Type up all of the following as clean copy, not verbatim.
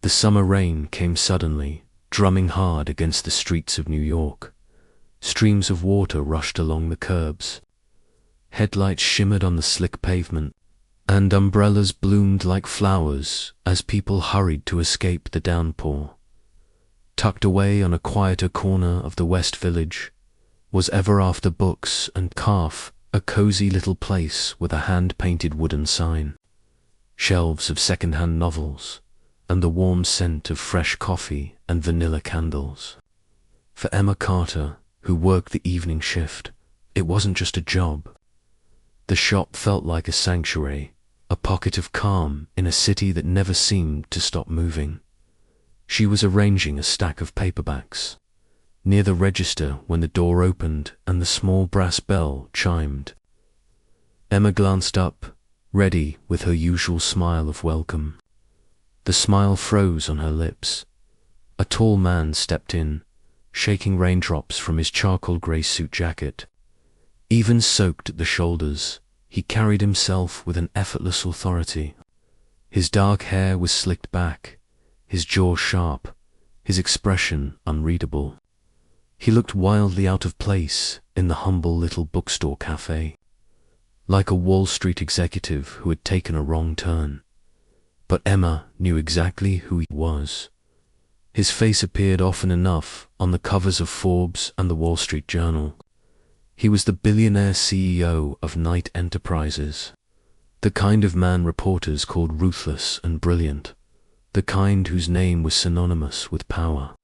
The summer rain came suddenly, drumming hard against the streets of New York. Streams of water rushed along the curbs. Headlights shimmered on the slick pavement, and umbrellas bloomed like flowers as people hurried to escape the downpour. Tucked away on a quieter corner of the West Village was Ever After Books and Calf, a cozy little place with a hand-painted wooden sign, shelves of second-hand novels, and the warm scent of fresh coffee and vanilla candles. For Emma Carter, who worked the evening shift, it wasn't just a job. The shop felt like a sanctuary, a pocket of calm in a city that never seemed to stop moving. She was arranging a stack of paperbacks near the register when the door opened and the small brass bell chimed. Emma glanced up, ready with her usual smile of welcome. The smile froze on her lips. A tall man stepped in, shaking raindrops from his charcoal grey suit jacket. Even soaked at the shoulders, he carried himself with an effortless authority. His dark hair was slicked back, his jaw sharp, his expression unreadable. He looked wildly out of place in the humble little bookstore cafe, like a Wall Street executive who had taken a wrong turn. But Emma knew exactly who he was. His face appeared often enough on the covers of Forbes and the Wall Street Journal. He was the billionaire CEO of Knight Enterprises, the kind of man reporters called ruthless and brilliant, the kind whose name was synonymous with power.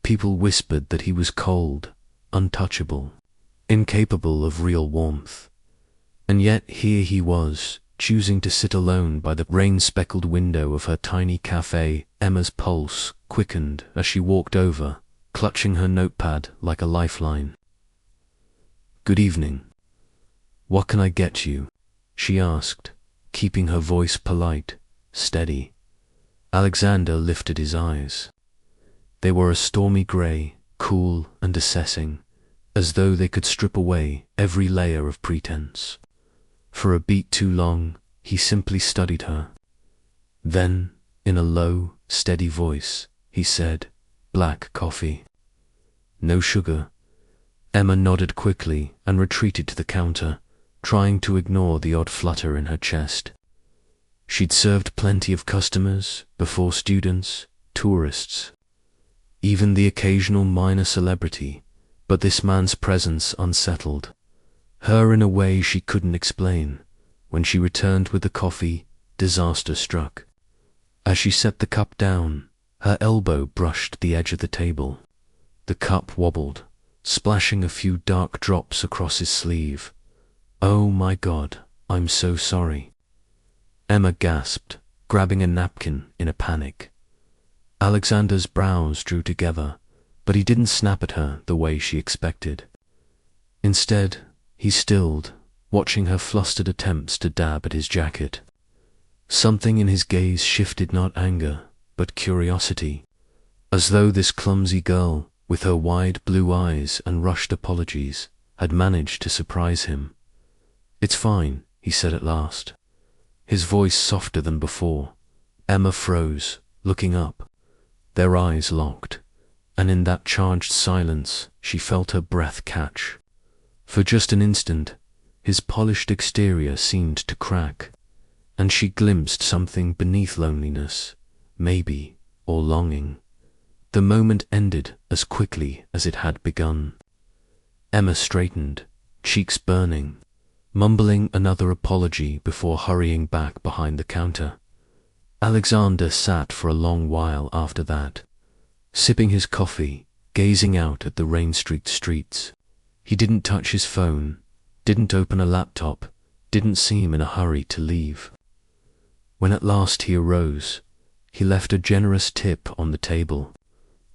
People whispered that he was cold, untouchable, incapable of real warmth. And yet here he was, choosing to sit alone by the rain-speckled window of her tiny cafe. Emma's pulse quickened as she walked over, clutching her notepad like a lifeline. "Good evening. What can I get you?" she asked, keeping her voice polite, steady. Alexander lifted his eyes. They were a stormy grey, cool and assessing, as though they could strip away every layer of pretense. For a beat too long, he simply studied her. Then, in a low, steady voice, he said, "Black coffee. No sugar." Emma nodded quickly and retreated to the counter, trying to ignore the odd flutter in her chest. She'd served plenty of customers before, students, tourists, even the occasional minor celebrity, but this man's presence unsettled her in a way she couldn't explain. When she returned with the coffee, disaster struck. As she set the cup down, her elbow brushed the edge of the table. The cup wobbled, splashing a few dark drops across his sleeve. "Oh my God, I'm so sorry." Emma gasped, grabbing a napkin in a panic. Alexander's brows drew together, but he didn't snap at her the way she expected. Instead, he stilled, watching her flustered attempts to dab at his jacket. Something in his gaze shifted, not anger, but curiosity, as though this clumsy girl, with her wide blue eyes and rushed apologies, had managed to surprise him. "It's fine," he said at last, his voice softer than before. Emma froze, looking up. Their eyes locked, and in that charged silence she felt her breath catch. For just an instant, his polished exterior seemed to crack, and she glimpsed something beneath loneliness, maybe, or longing. The moment ended as quickly as it had begun. Emma straightened, cheeks burning, mumbling another apology before hurrying back behind the counter. Alexander sat for a long while after that, sipping his coffee, gazing out at the rain-streaked streets. He didn't touch his phone, didn't open a laptop, didn't seem in a hurry to leave. When at last he arose, he left a generous tip on the table.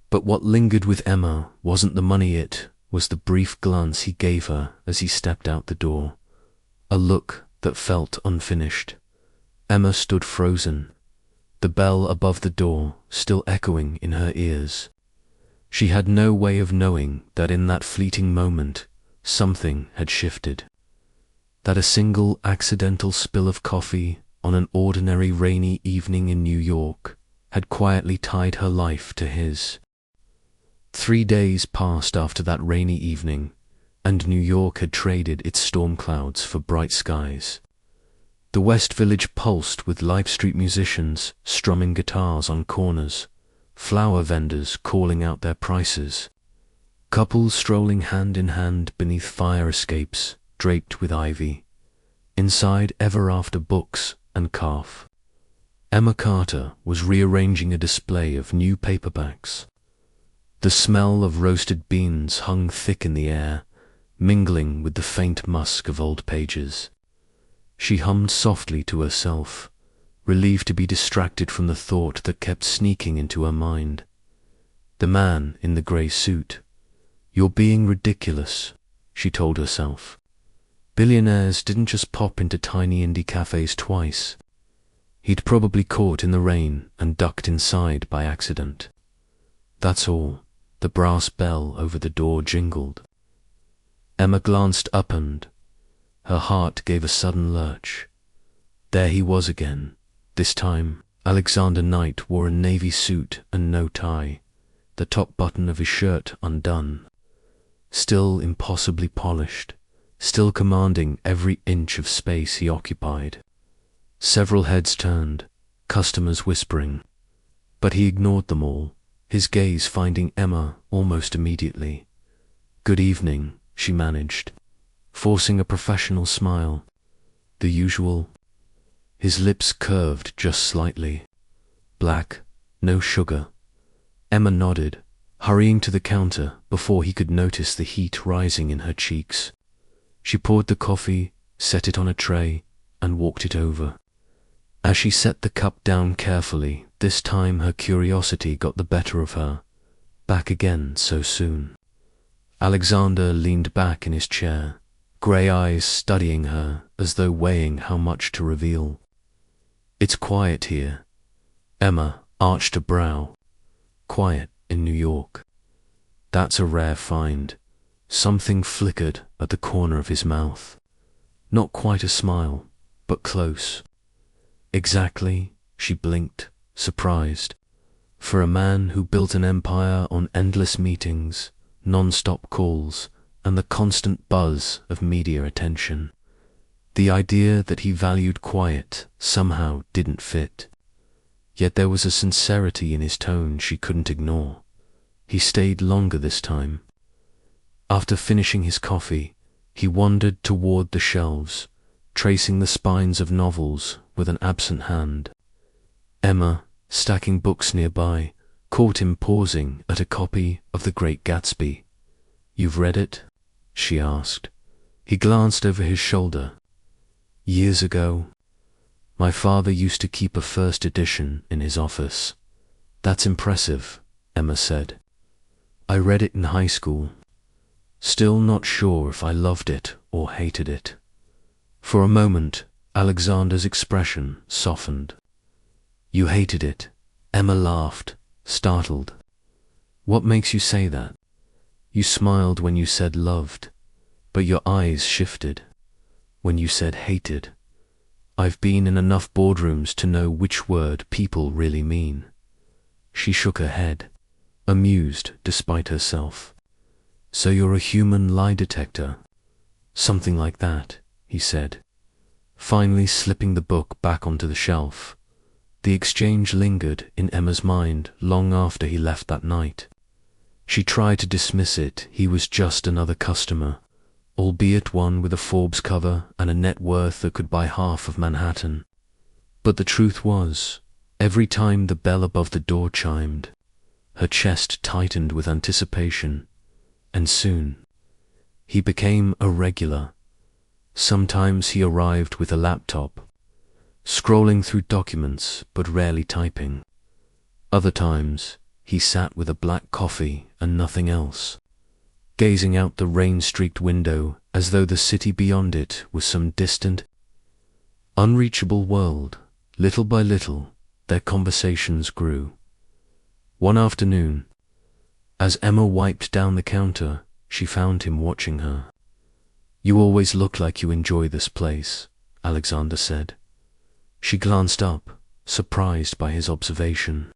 But what lingered with Emma wasn't the money, it was the brief glance he gave her as he stepped out the door, a look that felt unfinished. Emma stood frozen, the bell above the door still echoing in her ears. She had no way of knowing that in that fleeting moment something had shifted, that a single accidental spill of coffee on an ordinary rainy evening in New York had quietly tied her life to his. 3 days passed after that rainy evening, and New York had traded its storm clouds for bright skies. The West Village pulsed with live street musicians strumming guitars on corners, flower vendors calling out their prices, couples strolling hand in hand beneath fire escapes draped with ivy, inside ever after books and calf. Emma Carter was rearranging a display of new paperbacks. The smell of roasted beans hung thick in the air, mingling with the faint musk of old pages. She hummed softly to herself, relieved to be distracted from the thought that kept sneaking into her mind. The man in the grey suit. "You're being ridiculous," she told herself. Billionaires didn't just pop into tiny indie cafes twice. He'd probably caught in the rain and ducked inside by accident. That's all. The brass bell over the door jingled. Emma glanced up and her heart gave a sudden lurch. There he was again. This time, Alexander Knight wore a navy suit and no tie, the top button of his shirt undone. Still impossibly polished, still commanding every inch of space he occupied. Several heads turned, customers whispering, but he ignored them all, his gaze finding Emma almost immediately. "Good evening," she managed, forcing a professional smile. "The usual?" His lips curved just slightly. "Black, no sugar." Emma nodded, hurrying to the counter before he could notice the heat rising in her cheeks. She poured the coffee, set it on a tray, and walked it over. As she set the cup down carefully, this time her curiosity got the better of her. Back again so soon. Alexander leaned back in his chair, grey eyes studying her as though weighing how much to reveal. "It's quiet here." Emma arched a brow. Quiet in New York. That's a rare find. Something flickered at the corner of his mouth. Not quite a smile, but close. "Exactly," she blinked, surprised. For a man who built an empire on endless meetings, non-stop calls, and the constant buzz of media attention, the idea that he valued quiet somehow didn't fit. Yet there was a sincerity in his tone she couldn't ignore. He stayed longer this time. After finishing his coffee, he wandered toward the shelves, tracing the spines of novels with an absent hand. Emma, stacking books nearby, caught him pausing at a copy of The Great Gatsby. "You've read it?" she asked. He glanced over his shoulder. "Years ago. My father used to keep a first edition in his office." "That's impressive," Emma said. "I read it in high school. Still not sure if I loved it or hated it." For a moment, Alexander's expression softened. "You hated it?" Emma laughed, startled. "What makes you say that? You smiled when you said loved, but your eyes shifted when you said hated. I've been in enough boardrooms to know which word people really mean." She shook her head, amused despite herself. "So you're a human lie detector?" "Something like that," he said, finally slipping the book back onto the shelf. The exchange lingered in Emma's mind long after he left that night. She tried to dismiss it. He was just another customer, albeit one with a Forbes cover and a net worth that could buy half of Manhattan. But the truth was, every time the bell above the door chimed, her chest tightened with anticipation, and soon he became a regular. Sometimes he arrived with a laptop, scrolling through documents but rarely typing. Other times, he sat with a black coffee and nothing else, gazing out the rain-streaked window as though the city beyond it was some distant, unreachable world. Little by little, their conversations grew. One afternoon, as Emma wiped down the counter, she found him watching her. "You always look like you enjoy this place," Alexander said. She glanced up, surprised by his observation.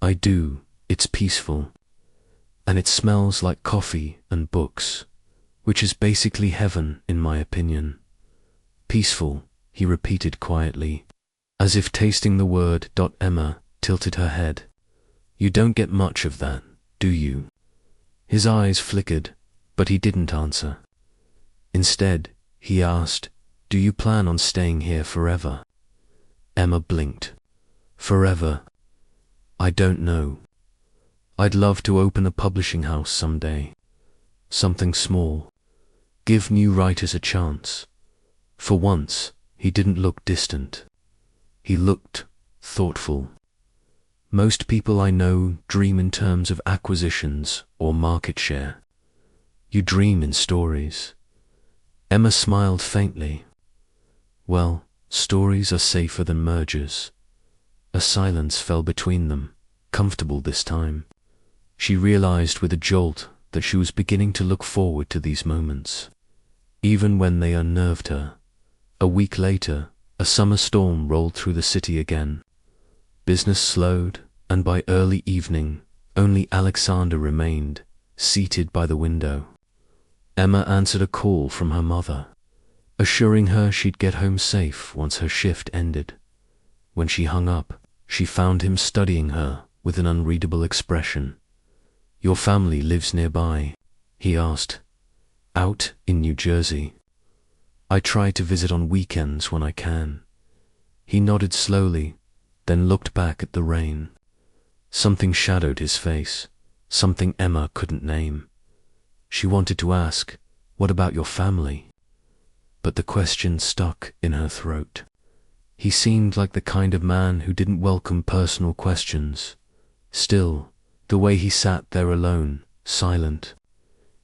I do. It's peaceful. And it smells like coffee and books, which is basically heaven in my opinion. Peaceful, he repeated quietly, as if tasting the word. Emma tilted her head. You don't get much of that, do you? His eyes flickered, but he didn't answer. Instead, he asked, do you plan on staying here forever? Emma blinked. Forever? I don't know. I'd love to open a publishing house someday. Something small. Give new writers a chance. For once, he didn't look distant. He looked thoughtful. Most people I know dream in terms of acquisitions or market share. You dream in stories. Emma smiled faintly. Well, stories are safer than mergers. A silence fell between them, comfortable this time. She realized with a jolt that she was beginning to look forward to these moments, even when they unnerved her. A week later, a summer storm rolled through the city again. Business slowed, and by early evening, only Alexander remained, seated by the window. Emma answered a call from her mother, assuring her she'd get home safe once her shift ended. When she hung up, she found him studying her with an unreadable expression. Your family lives nearby? He asked. Out in New Jersey. I try to visit on weekends when I can. He nodded slowly, then looked back at the rain. Something shadowed his face, something Emma couldn't name. She wanted to ask, what about your family? But the question stuck in her throat. He seemed like the kind of man who didn't welcome personal questions. Still, the way he sat there alone, silent,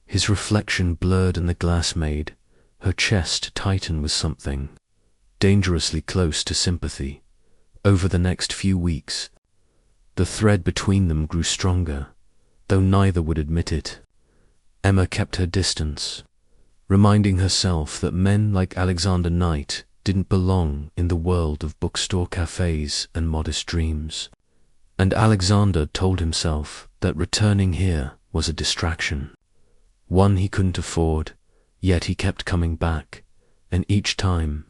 his reflection blurred in the glass made her chest tighten with something dangerously close to sympathy. Over the next few weeks, the thread between them grew stronger, though neither would admit it. Emma kept her distance, reminding herself that men like Alexander Knight didn't belong in the world of bookstore cafes and modest dreams. And Alexander told himself that returning here was a distraction, one he couldn't afford, yet he kept coming back, and each time,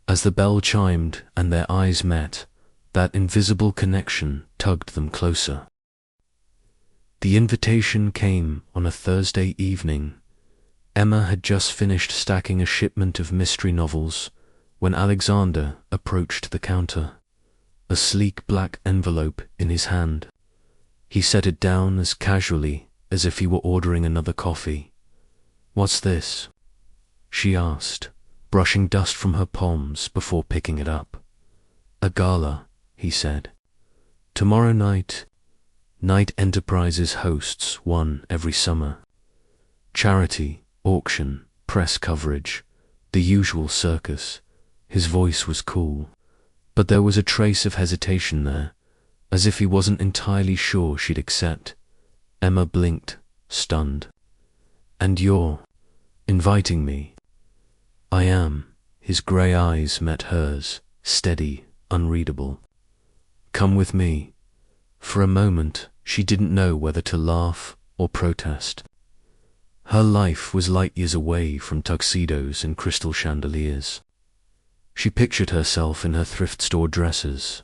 as the bell chimed and their eyes met, that invisible connection tugged them closer. The invitation came on a Thursday evening. Emma had just finished stacking a shipment of mystery novels when Alexander approached the counter, a sleek black envelope in his hand. He set it down as casually as if he were ordering another coffee. What's this? She asked, brushing dust from her palms before picking it up. A gala, he said. Tomorrow night, Knight Enterprises hosts one every summer. Charity, auction, press coverage, the usual circus. His voice was cool, but there was a trace of hesitation there, as if he wasn't entirely sure she'd accept. Emma blinked, stunned. And you're inviting me? I am. His grey eyes met hers, steady, unreadable. Come with me. For a moment, she didn't know whether to laugh or protest. Her life was light years away from tuxedos and crystal chandeliers. She pictured herself in her thrift store dresses,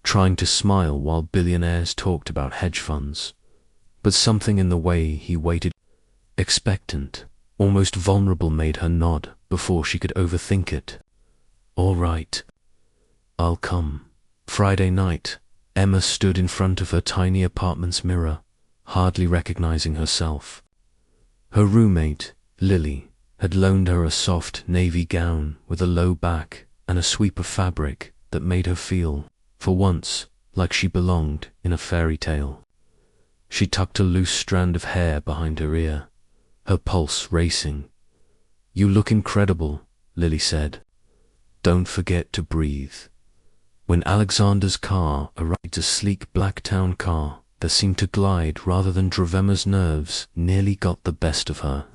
trying to smile while billionaires talked about hedge funds, but something in the way he waited, expectant, almost vulnerable, made her nod before she could overthink it. All right, I'll come. Friday night, Emma stood in front of her tiny apartment's mirror, hardly recognizing herself. Her roommate, Lily, had loaned her a soft navy gown with a low back and a sweep of fabric that made her feel, for once, like she belonged in a fairy tale. She tucked a loose strand of hair behind her ear, her pulse racing. You look incredible, Lily said. Don't forget to breathe. When Alexander's car arrived, a sleek black town car that seemed to glide rather than drove, Emma's nerves nearly got the best of her.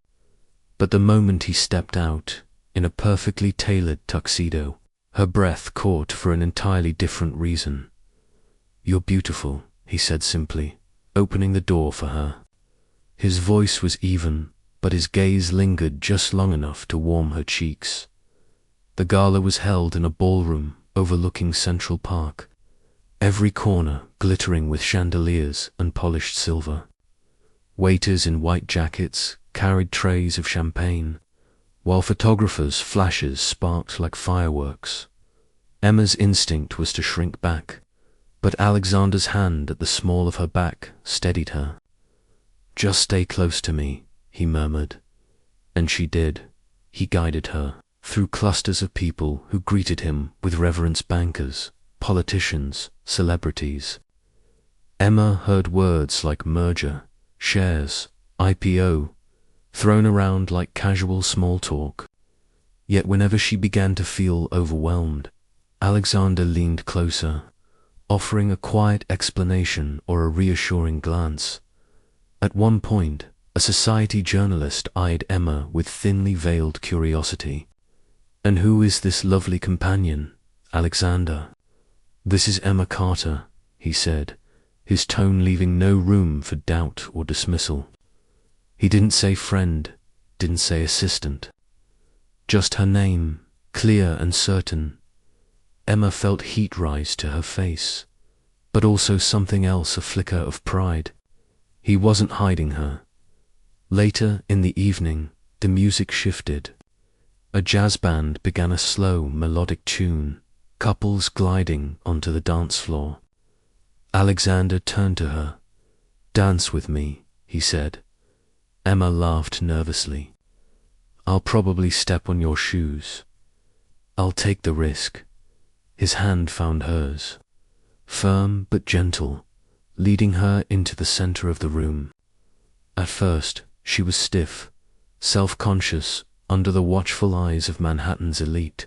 But the moment he stepped out, in a perfectly tailored tuxedo, her breath caught for an entirely different reason. You're beautiful, he said simply, opening the door for her. His voice was even, but his gaze lingered just long enough to warm her cheeks. The gala was held in a ballroom overlooking Central Park, every corner glittering with chandeliers and polished silver. Waiters in white jackets carried trays of champagne, while photographers' flashes sparked like fireworks. Emma's instinct was to shrink back, but Alexander's hand at the small of her back steadied her. "Just stay close to me," he murmured. And she did. He guided her through clusters of people who greeted him with reverence: bankers, politicians, celebrities. Emma heard words like merger, shares, IPO, thrown around like casual small talk. Yet whenever she began to feel overwhelmed, Alexander leaned closer, offering a quiet explanation or a reassuring glance. At one point, a society journalist eyed Emma with thinly veiled curiosity. "And who is this lovely companion, Alexander?" "This is Emma Carter," he said, his tone leaving no room for doubt or dismissal. He didn't say friend, didn't say assistant. Just her name, clear and certain. Emma felt heat rise to her face, but also something else, a flicker of pride. He wasn't hiding her. Later in the evening, the music shifted. A jazz band began a slow, melodic tune, couples gliding onto the dance floor. Alexander turned to her. "Dance with me," he said. Emma laughed nervously. "I'll probably step on your shoes." "I'll take the risk." His hand found hers, firm but gentle, leading her into the center of the room. At first, she was stiff, self-conscious under the watchful eyes of Manhattan's elite.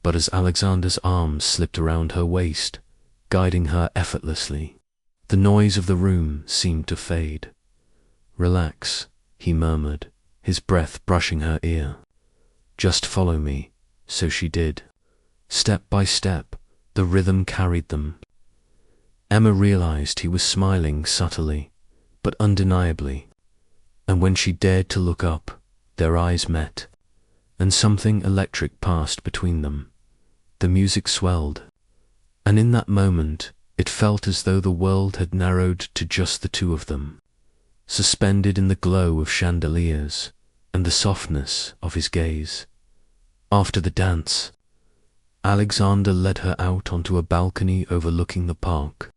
But as Alexander's arms slipped around her waist, guiding her effortlessly, the noise of the room seemed to fade. "Relax," he murmured, his breath brushing her ear. "Just follow me." So she did. Step by step, the rhythm carried them. Emma realized he was smiling subtly, but undeniably. And when she dared to look up, their eyes met, and something electric passed between them. The music swelled, and in that moment it felt as though the world had narrowed to just the two of them, suspended in the glow of chandeliers and the softness of his gaze. After the dance, Alexander led her out onto a balcony overlooking the park.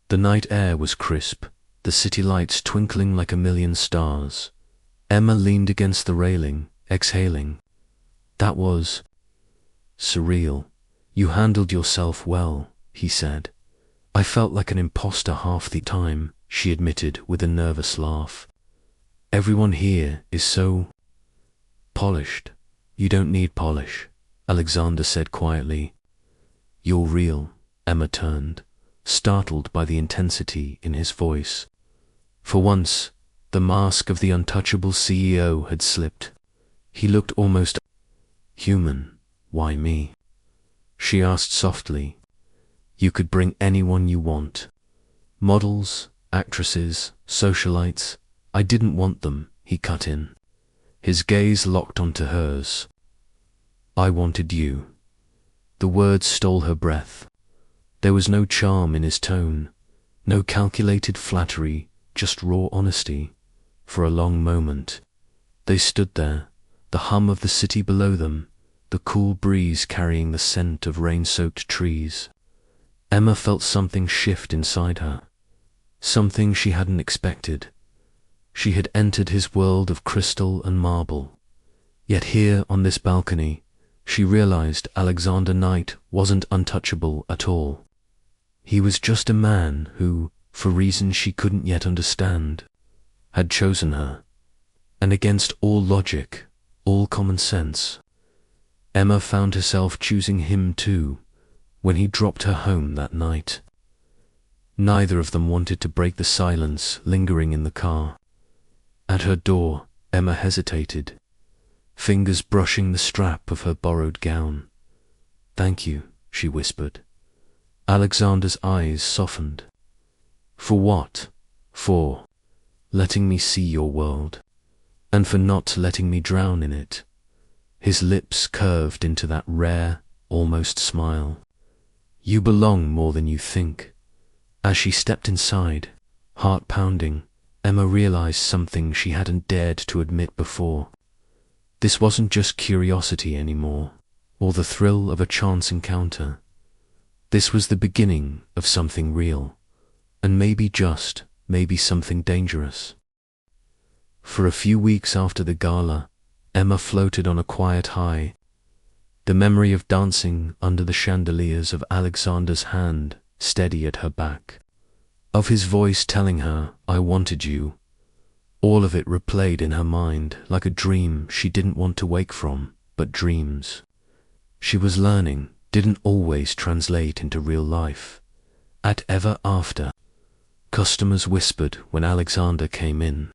The night air was crisp, the city lights twinkling like a million stars. Emma leaned against the railing, exhaling. "That was surreal. You handled yourself well," he said. "I felt like an imposter half the time," she admitted with a nervous laugh. "Everyone here is so polished." "You don't need polish," Alexander said quietly. "You're real." Emma turned, startled by the intensity in his voice. For once, the mask of the untouchable CEO had slipped. He looked almost human. "Why me?" she asked softly. "You could bring anyone you want. Models, actresses, socialites. I didn't want them," he cut in. His gaze locked onto hers. "I wanted you." The words stole her breath. There was no charm in his tone, no calculated flattery, just raw honesty. For a long moment, they stood there, the hum of the city below them, the cool breeze carrying the scent of rain-soaked trees. Emma felt something shift inside her, something she hadn't expected. She had entered his world of crystal and marble. Yet here on this balcony, she realized Alexander Knight wasn't untouchable at all. He was just a man who, for reasons she couldn't yet understand, had chosen her, and against all logic, all common sense. Emma found herself choosing him too, when he dropped her home that night. Neither of them wanted to break the silence lingering in the car. At her door, Emma hesitated, fingers brushing the strap of her borrowed gown. "Thank you," she whispered. Alexander's eyes softened. For what? For letting me see your world, and for not letting me drown in it. His lips curved into that rare, almost smile. You belong more than you think. As she stepped inside, heart pounding, Emma realized something she hadn't dared to admit before. This wasn't just curiosity anymore, or the thrill of a chance encounter. This was the beginning of something real, and maybe something dangerous. For a few weeks after the gala, Emma floated on a quiet high. The memory of dancing under the chandeliers, of Alexander's hand steady at her back, of his voice telling her, "I wanted you," all of it replayed in her mind like a dream she didn't want to wake from, but dreams she was learning didn't always translate into real life. At Ever After, customers whispered when Alexander came in.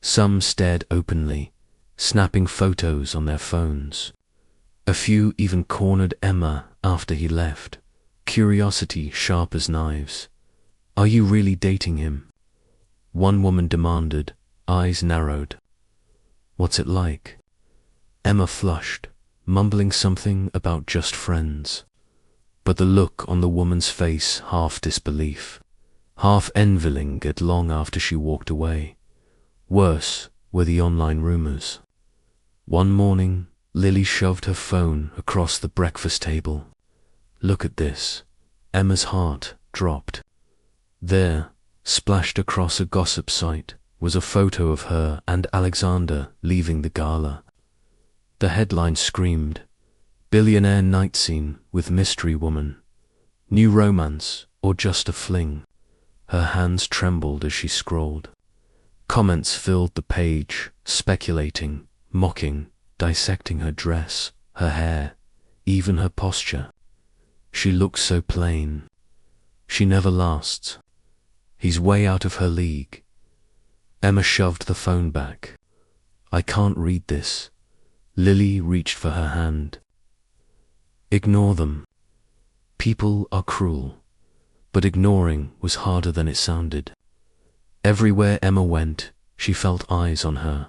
Some stared openly, snapping photos on their phones. A few even cornered Emma after he left, curiosity sharp as knives. "Are you really dating him?" one woman demanded, eyes narrowed. "What's it like?" Emma flushed, mumbling something about just friends. But the look on the woman's face, half disbelief, half enviling it long after she walked away. Worse were the online rumors. One morning, Lily shoved her phone across the breakfast table. "Look at this." Emma's heart dropped. There, splashed across a gossip site, was a photo of her and Alexander leaving the gala. The headline screamed, "Billionaire night scene with mystery woman. New romance or just a fling?" Her hands trembled as she scrolled. Comments filled the page, speculating, mocking, dissecting her dress, her hair, even her posture. She looks so plain. She never lasts. He's way out of her league. Emma shoved the phone back. "I can't read this." Lily reached for her hand. "Ignore them. People are cruel." But ignoring was harder than it sounded. Everywhere Emma went, she felt eyes on her.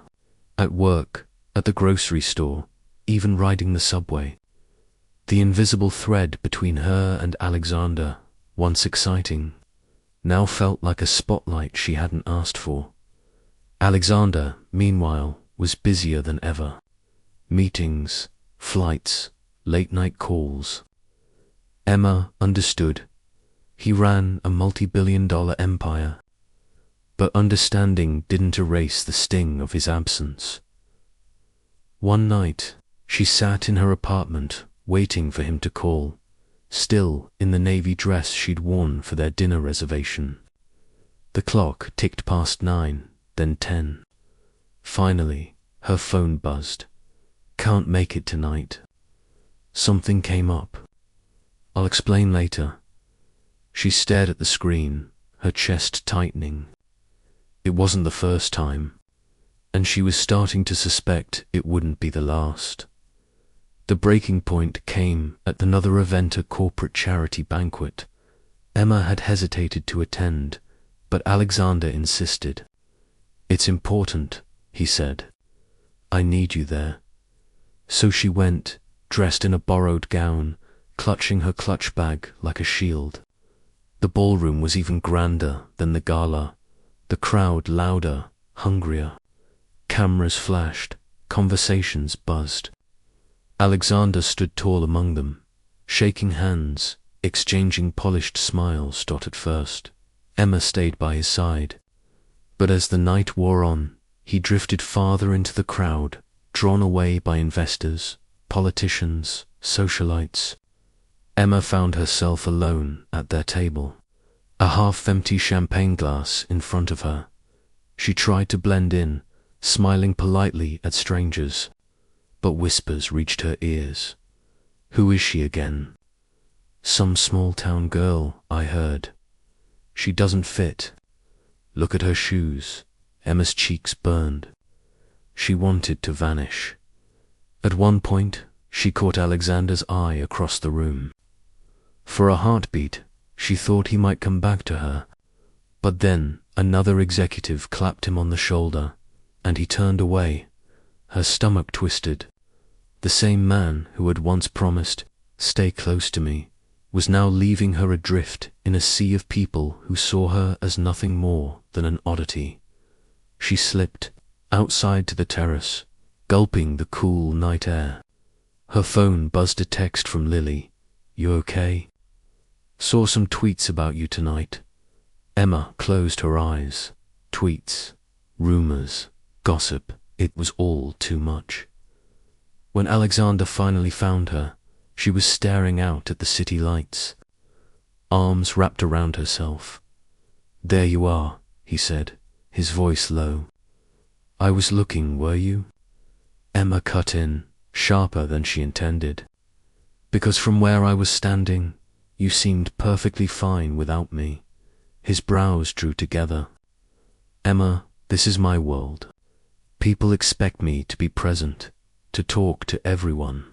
At work, at the grocery store, even riding the subway. The invisible thread between her and Alexander, once exciting, now felt like a spotlight she hadn't asked for. Alexander, meanwhile, was busier than ever. Meetings, flights, late-night calls. Emma understood. He ran a multi-billion-dollar empire. But understanding didn't erase the sting of his absence. One night, she sat in her apartment, waiting for him to call, still in the navy dress she'd worn for their dinner reservation. The clock ticked past 9, then 10. Finally, her phone buzzed. "Can't make it tonight. Something came up. I'll explain later." She stared at the screen, her chest tightening. It wasn't the first time, and she was starting to suspect it wouldn't be the last. The breaking point came at another event, a corporate charity banquet. Emma had hesitated to attend, but Alexander insisted. "It's important," he said. "I need you there." So she went, dressed in a borrowed gown, clutching her clutch bag like a shield. The ballroom was even grander than the gala, the crowd louder, hungrier. Cameras flashed, conversations buzzed. Alexander stood tall among them, shaking hands, exchanging polished smiles. At first, Emma stayed by his side. But as the night wore on, he drifted farther into the crowd, drawn away by investors, politicians, socialites. Emma found herself alone at their table, a half-empty champagne glass in front of her. She tried to blend in, smiling politely at strangers, but whispers reached her ears. "Who is she again?" "Some small-town girl, I heard. She doesn't fit. Look at her shoes." Emma's cheeks burned. She wanted to vanish. At one point, she caught Alexander's eye across the room. For a heartbeat, she thought he might come back to her, But then another executive clapped him on the shoulder, and he turned away, her stomach twisted. The same man who had once promised, "Stay close to me," was now leaving her adrift in a sea of people who saw her as nothing more than an oddity. She slipped outside to the terrace, gulping the cool night air. Her phone buzzed a text from Lily. "You okay? Saw some tweets about you tonight." Emma closed her eyes. Tweets, rumors, gossip, it was all too much. When Alexander finally found her, she was staring out at the city lights, arms wrapped around herself. "There you are," he said, his voice low. "I was looking, were you?" Emma cut in, sharper than she intended. "Because from where I was standing, you seemed perfectly fine without me." His brows drew together. "Emma, this is my world. People expect me to be present, to talk to everyone.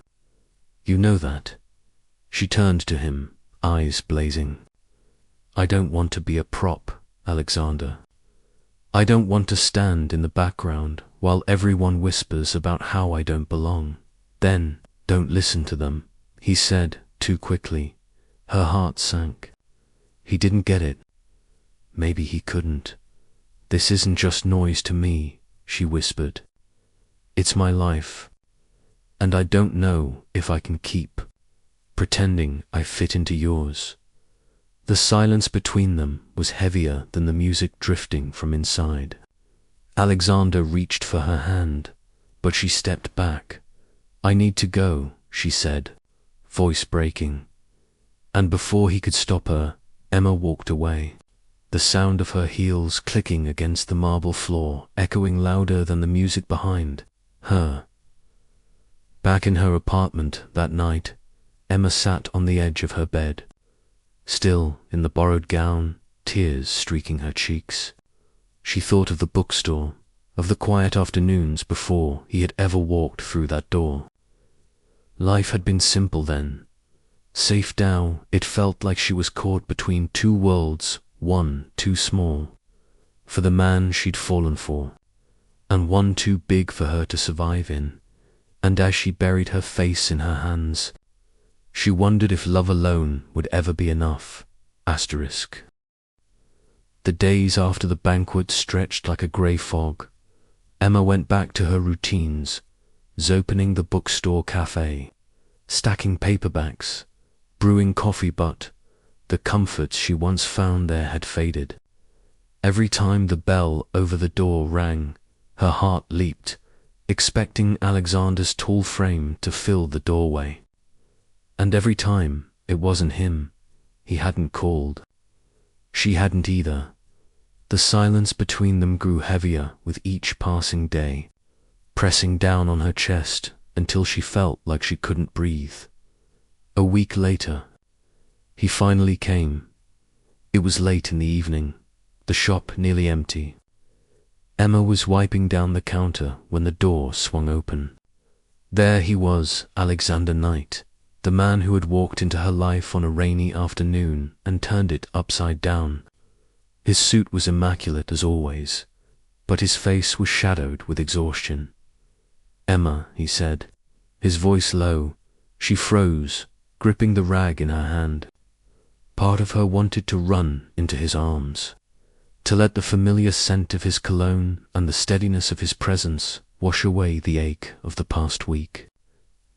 You know that." She turned to him, eyes blazing. "I don't want to be a prop, Alexander. I don't want to stand in the background while everyone whispers about how I don't belong." "Then, don't listen to them," he said too quickly. Her heart sank. He didn't get it. Maybe he couldn't. "This isn't just noise to me," she whispered. "It's my life. And I don't know if I can keep pretending I fit into yours." The silence between them was heavier than the music drifting from inside. Alexander reached for her hand, but she stepped back. "I need to go," she said, voice breaking. And before he could stop her, Emma walked away, the sound of her heels clicking against the marble floor echoing louder than the music behind her. Back in her apartment that night, Emma sat on the edge of her bed, still in the borrowed gown, tears streaking her cheeks. She thought of the bookstore, of the quiet afternoons before he had ever walked through that door. Life had been simple then. Safe now, it felt like she was caught between two worlds, one too small for the man she'd fallen for, and one too big for her to survive in. And as she buried her face in her hands, she wondered if love alone would ever be enough. The days after the banquet stretched like a grey fog. Emma went back to her routines, opening the bookstore cafe, stacking paperbacks, brewing coffee, but the comforts she once found there had faded. Every time the bell over the door rang, her heart leaped, expecting Alexander's tall frame to fill the doorway. And every time it wasn't him. He hadn't called. She hadn't either. The silence between them grew heavier with each passing day, pressing down on her chest until she felt like she couldn't breathe. A week later, he finally came. It was late in the evening, the shop nearly empty. Emma was wiping down the counter when the door swung open. There he was, Alexander Knight, the man who had walked into her life on a rainy afternoon and turned it upside down. His suit was immaculate as always, but his face was shadowed with exhaustion. "Emma," he said, his voice low. She froze, gripping the rag in her hand. Part of her wanted to run into his arms, to let the familiar scent of his cologne and the steadiness of his presence wash away the ache of the past week.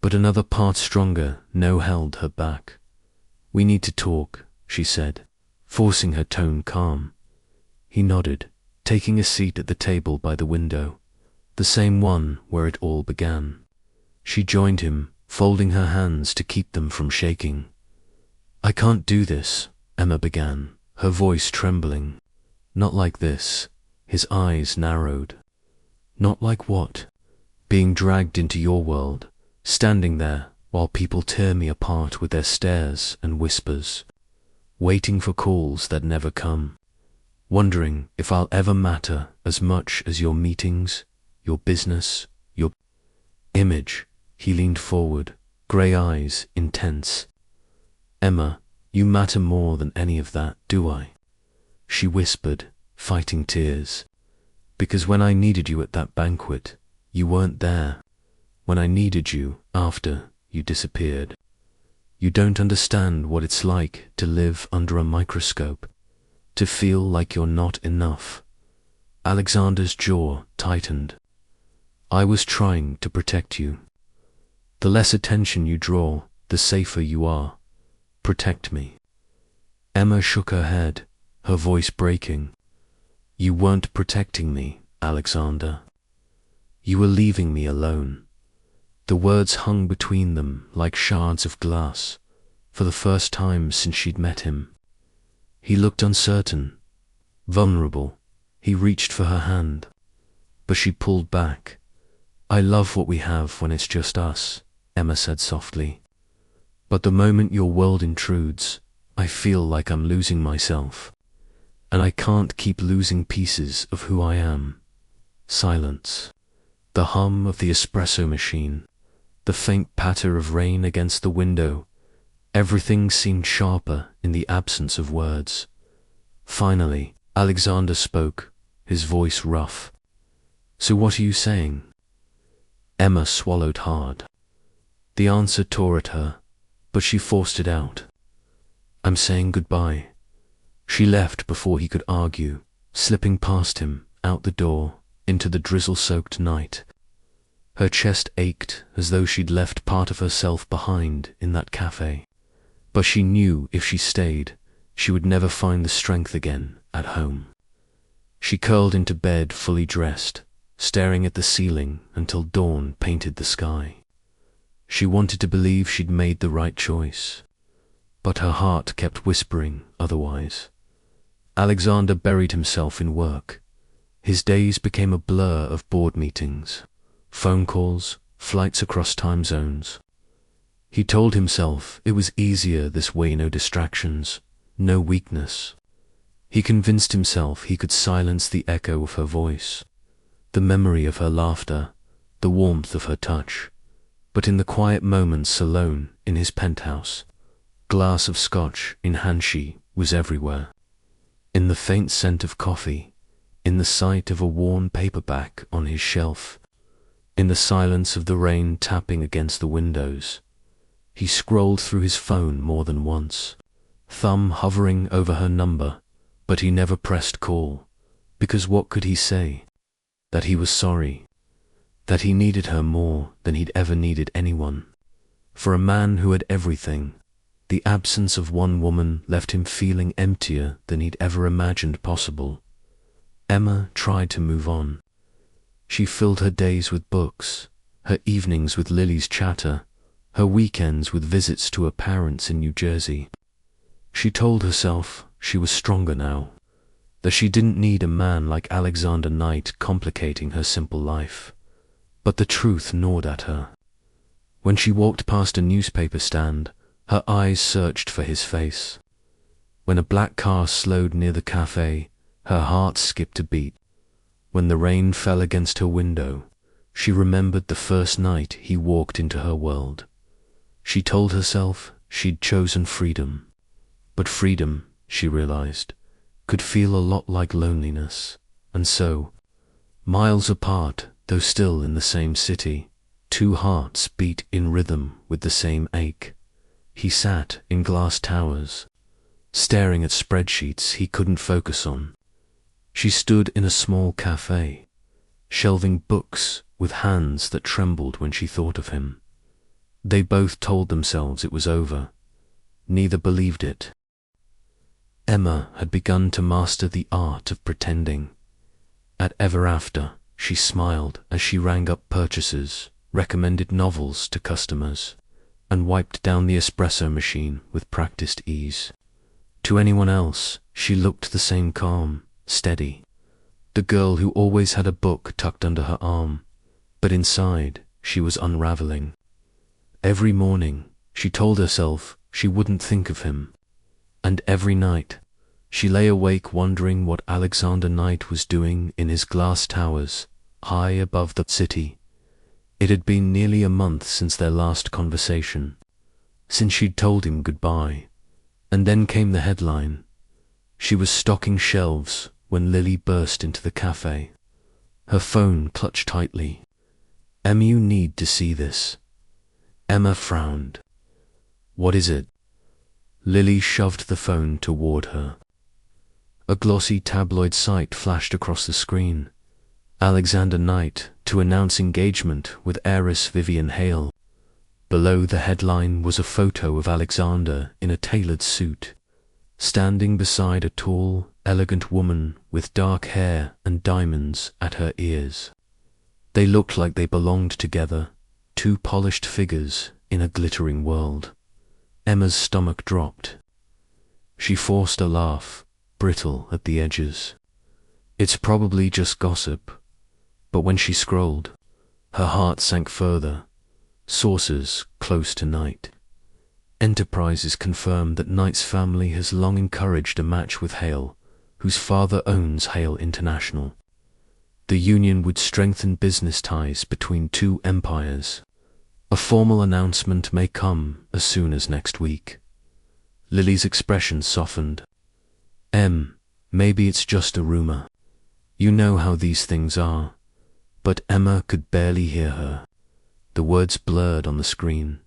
But another part stronger now held her back. "We need to talk," she said, forcing her tone calm. He nodded, taking a seat at the table by the window, the same one where it all began. She joined him, folding her hands to keep them from shaking. "I can't do this," Emma began, her voice trembling. "Not like this." His eyes narrowed. "Not like what?" "Being dragged into your world, standing there while people tear me apart with their stares and whispers, waiting for calls that never come, wondering if I'll ever matter as much as your meetings, your business, your image." He leaned forward, grey eyes intense. "Emma, you matter more than any of that, do I?" she whispered, fighting tears. Because when I needed you at that banquet, you weren't there. When I needed you, after you disappeared. You don't understand what it's like to live under a microscope, to feel like you're not enough. Alexander's jaw tightened. I was trying to protect you. The less attention you draw, the safer you are. Protect me. Emma shook her head, her voice breaking. You weren't protecting me, Alexander. You were leaving me alone. The words hung between them like shards of glass, for the first time since she'd met him. He looked uncertain, vulnerable. He reached for her hand, but she pulled back. I love what we have when it's just us, Emma said softly. But the moment your world intrudes, I feel like I'm losing myself. And I can't keep losing pieces of who I am. Silence. The hum of the espresso machine. The faint patter of rain against the window. Everything seemed sharper in the absence of words. Finally, Alexander spoke, his voice rough. So what are you saying? Emma swallowed hard. The answer tore at her, but she forced it out. I'm saying goodbye. She left before he could argue, slipping past him, out the door, into the drizzle-soaked night. Her chest ached as though she'd left part of herself behind in that cafe. But she knew if she stayed, she would never find the strength again at home. She curled into bed fully dressed, staring at the ceiling until dawn painted the sky. She wanted to believe she'd made the right choice, but her heart kept whispering otherwise. Alexander buried himself in work. His days became a blur of board meetings, phone calls, flights across time zones. He told himself it was easier this way, no distractions, no weakness. He convinced himself he could silence the echo of her voice, the memory of her laughter, the warmth of her touch. But in the quiet moments alone in his penthouse, glass of scotch in Hanshi was everywhere. In the faint scent of coffee, in the sight of a worn paperback on his shelf, in the silence of the rain tapping against the windows. He scrolled through his phone more than once, thumb hovering over her number, but he never pressed call, because what could he say? That he was sorry, that he needed her more than he'd ever needed anyone. For a man who had everything, the absence of one woman left him feeling emptier than he'd ever imagined possible. Emma tried to move on. She filled her days with books, her evenings with Lily's chatter, her weekends with visits to her parents in New Jersey. She told herself she was stronger now, that she didn't need a man like Alexander Knight complicating her simple life. But the truth gnawed at her. When she walked past a newspaper stand, her eyes searched for his face. When a black car slowed near the cafe, her heart skipped a beat. When the rain fell against her window, she remembered the first night he walked into her world. She told herself she'd chosen freedom. But freedom, she realized, could feel a lot like loneliness. And so, miles apart, though still in the same city, two hearts beat in rhythm with the same ache. He sat in glass towers, staring at spreadsheets he couldn't focus on. She stood in a small cafe, shelving books with hands that trembled when she thought of him. They both told themselves it was over. Neither believed it. Emma had begun to master the art of pretending. At Ever After, she smiled as she rang up purchases, recommended novels to customers, and wiped down the espresso machine with practiced ease. To anyone else, she looked the same calm, steady. The girl who always had a book tucked under her arm, but inside she was unraveling. Every morning, she told herself she wouldn't think of him, and every night, she lay awake wondering what Alexander Knight was doing in his glass towers, high above the city. It had been nearly a month since their last conversation, since she'd told him goodbye, and then came the headline. She was stocking shelves when Lily burst into the cafe. Her phone clutched tightly. "Emma, you need to see this." Emma frowned. "What is it?" Lily shoved the phone toward her. A glossy tabloid site flashed across the screen. Alexander Knight to announce engagement with heiress Vivian Hale. Below the headline was a photo of Alexander in a tailored suit, standing beside a tall, elegant woman with dark hair and diamonds at her ears. They looked like they belonged together, two polished figures in a glittering world. Emma's stomach dropped. She forced a laugh, brittle at the edges. It's probably just gossip. But when she scrolled, her heart sank further. Sources close to Knight. Enterprises confirm that Knight's family has long encouraged a match with Hale, whose father owns Hale International. The union would strengthen business ties between two empires. A formal announcement may come as soon as next week. Lily's expression softened. Maybe it's just a rumor. You know how these things are." But Emma could barely hear her. The words blurred on the screen.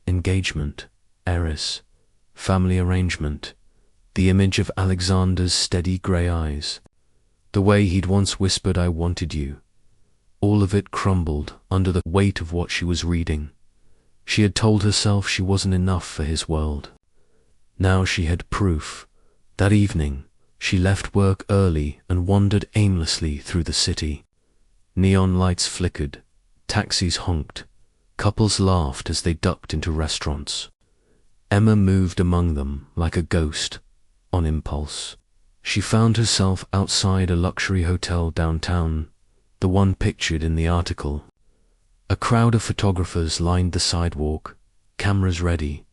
Engagement, heiress, family arrangement, the image of Alexander's steady grey eyes, the way he'd once whispered, "I wanted you." All of it crumbled under the weight of what she was reading. She had told herself she wasn't enough for his world. Now she had proof. That evening, she left work early and wandered aimlessly through the city. Neon lights flickered, taxis honked, couples laughed as they ducked into restaurants. Emma moved among them like a ghost, on impulse. She found herself outside a luxury hotel downtown, the one pictured in the article. A crowd of photographers lined the sidewalk, cameras ready.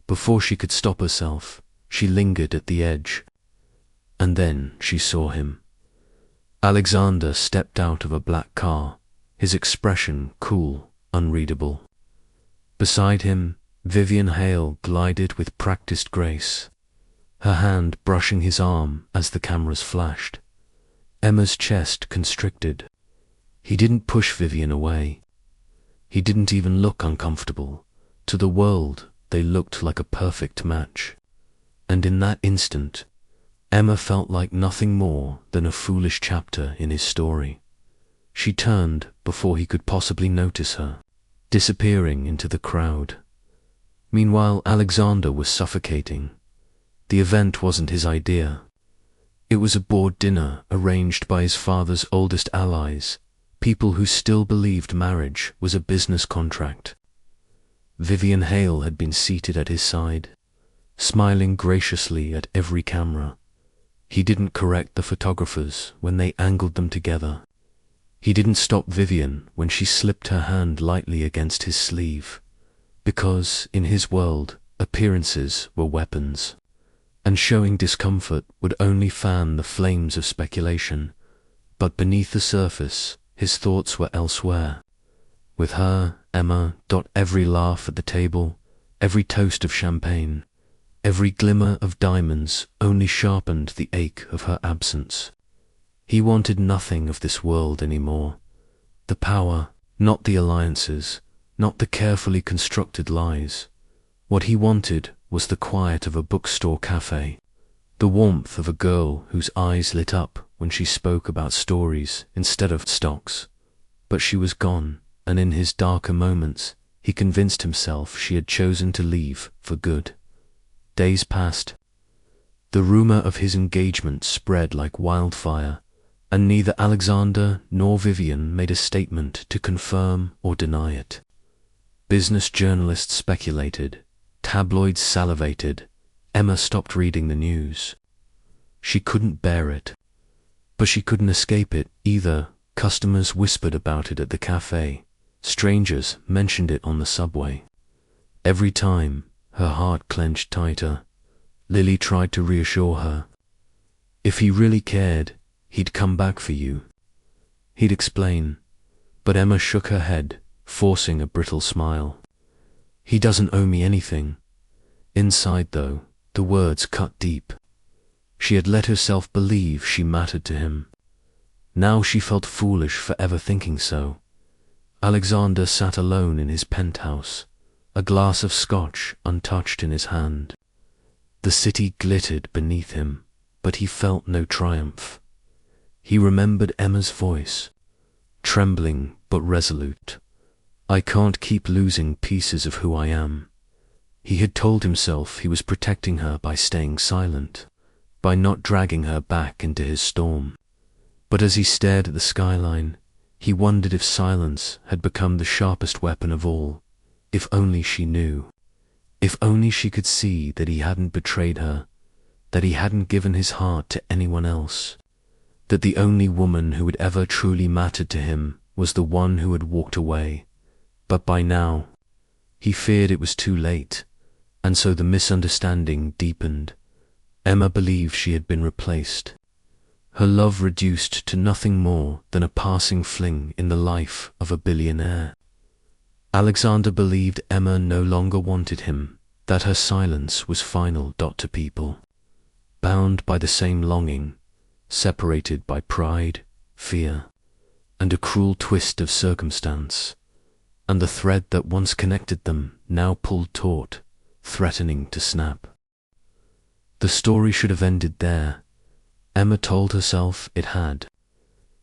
Before she could stop herself, she lingered at the edge. And then she saw him. Alexander stepped out of a black car, his expression cool, unreadable. Beside him, Vivian Hale glided with practiced grace, her hand brushing his arm as the cameras flashed. Emma's chest constricted. He didn't push Vivian away. He didn't even look uncomfortable. To the world, they looked like a perfect match. And in that instant, Emma felt like nothing more than a foolish chapter in his story. She turned before he could possibly notice her, disappearing into the crowd. Meanwhile, Alexander was suffocating. The event wasn't his idea. It was a board dinner arranged by his father's oldest allies, people who still believed marriage was a business contract. Vivian Hale had been seated at his side, smiling graciously at every camera. He didn't correct the photographers when they angled them together. He didn't stop Vivian when she slipped her hand lightly against his sleeve, because, in his world, appearances were weapons, and showing discomfort would only fan the flames of speculation. But beneath the surface, his thoughts were elsewhere. With her, Emma, every laugh at the table, every toast of champagne, every glimmer of diamonds only sharpened the ache of her absence. He wanted nothing of this world anymore. The power, not the alliances, not the carefully constructed lies. What he wanted was the quiet of a bookstore cafe, the warmth of a girl whose eyes lit up when she spoke about stories instead of stocks. But she was gone, and in his darker moments, he convinced himself she had chosen to leave for good. Days passed. The rumor of his engagement spread like wildfire, and neither Alexander nor Vivian made a statement to confirm or deny it. Business journalists speculated, tabloids salivated. Emma stopped reading the news. She couldn't bear it. But she couldn't escape it either. Customers whispered about it at the cafe. Strangers mentioned it on the subway. Every time, her heart clenched tighter. Lily tried to reassure her. If he really cared, he'd come back for you. He'd explain. But Emma shook her head, forcing a brittle smile. He doesn't owe me anything. Inside, though, the words cut deep. She had let herself believe she mattered to him. Now she felt foolish for ever thinking so. Alexander sat alone in his penthouse, a glass of scotch untouched in his hand. The city glittered beneath him, but he felt no triumph. He remembered Emma's voice, trembling but resolute. "I can't keep losing pieces of who I am." He had told himself he was protecting her by staying silent, by not dragging her back into his storm. But as he stared at the skyline, he wondered if silence had become the sharpest weapon of all. If only she knew. If only she could see that he hadn't betrayed her, that he hadn't given his heart to anyone else, that the only woman who had ever truly mattered to him was the one who had walked away. But by now, he feared it was too late, and so the misunderstanding deepened. Emma believed she had been replaced. Her love reduced to nothing more than a passing fling in the life of a billionaire. Alexander believed Emma no longer wanted him, that her silence was final. To people, bound by the same longing, separated by pride, fear, and a cruel twist of circumstance, and the thread that once connected them now pulled taut, threatening to snap. The story should have ended there. Emma told herself it had.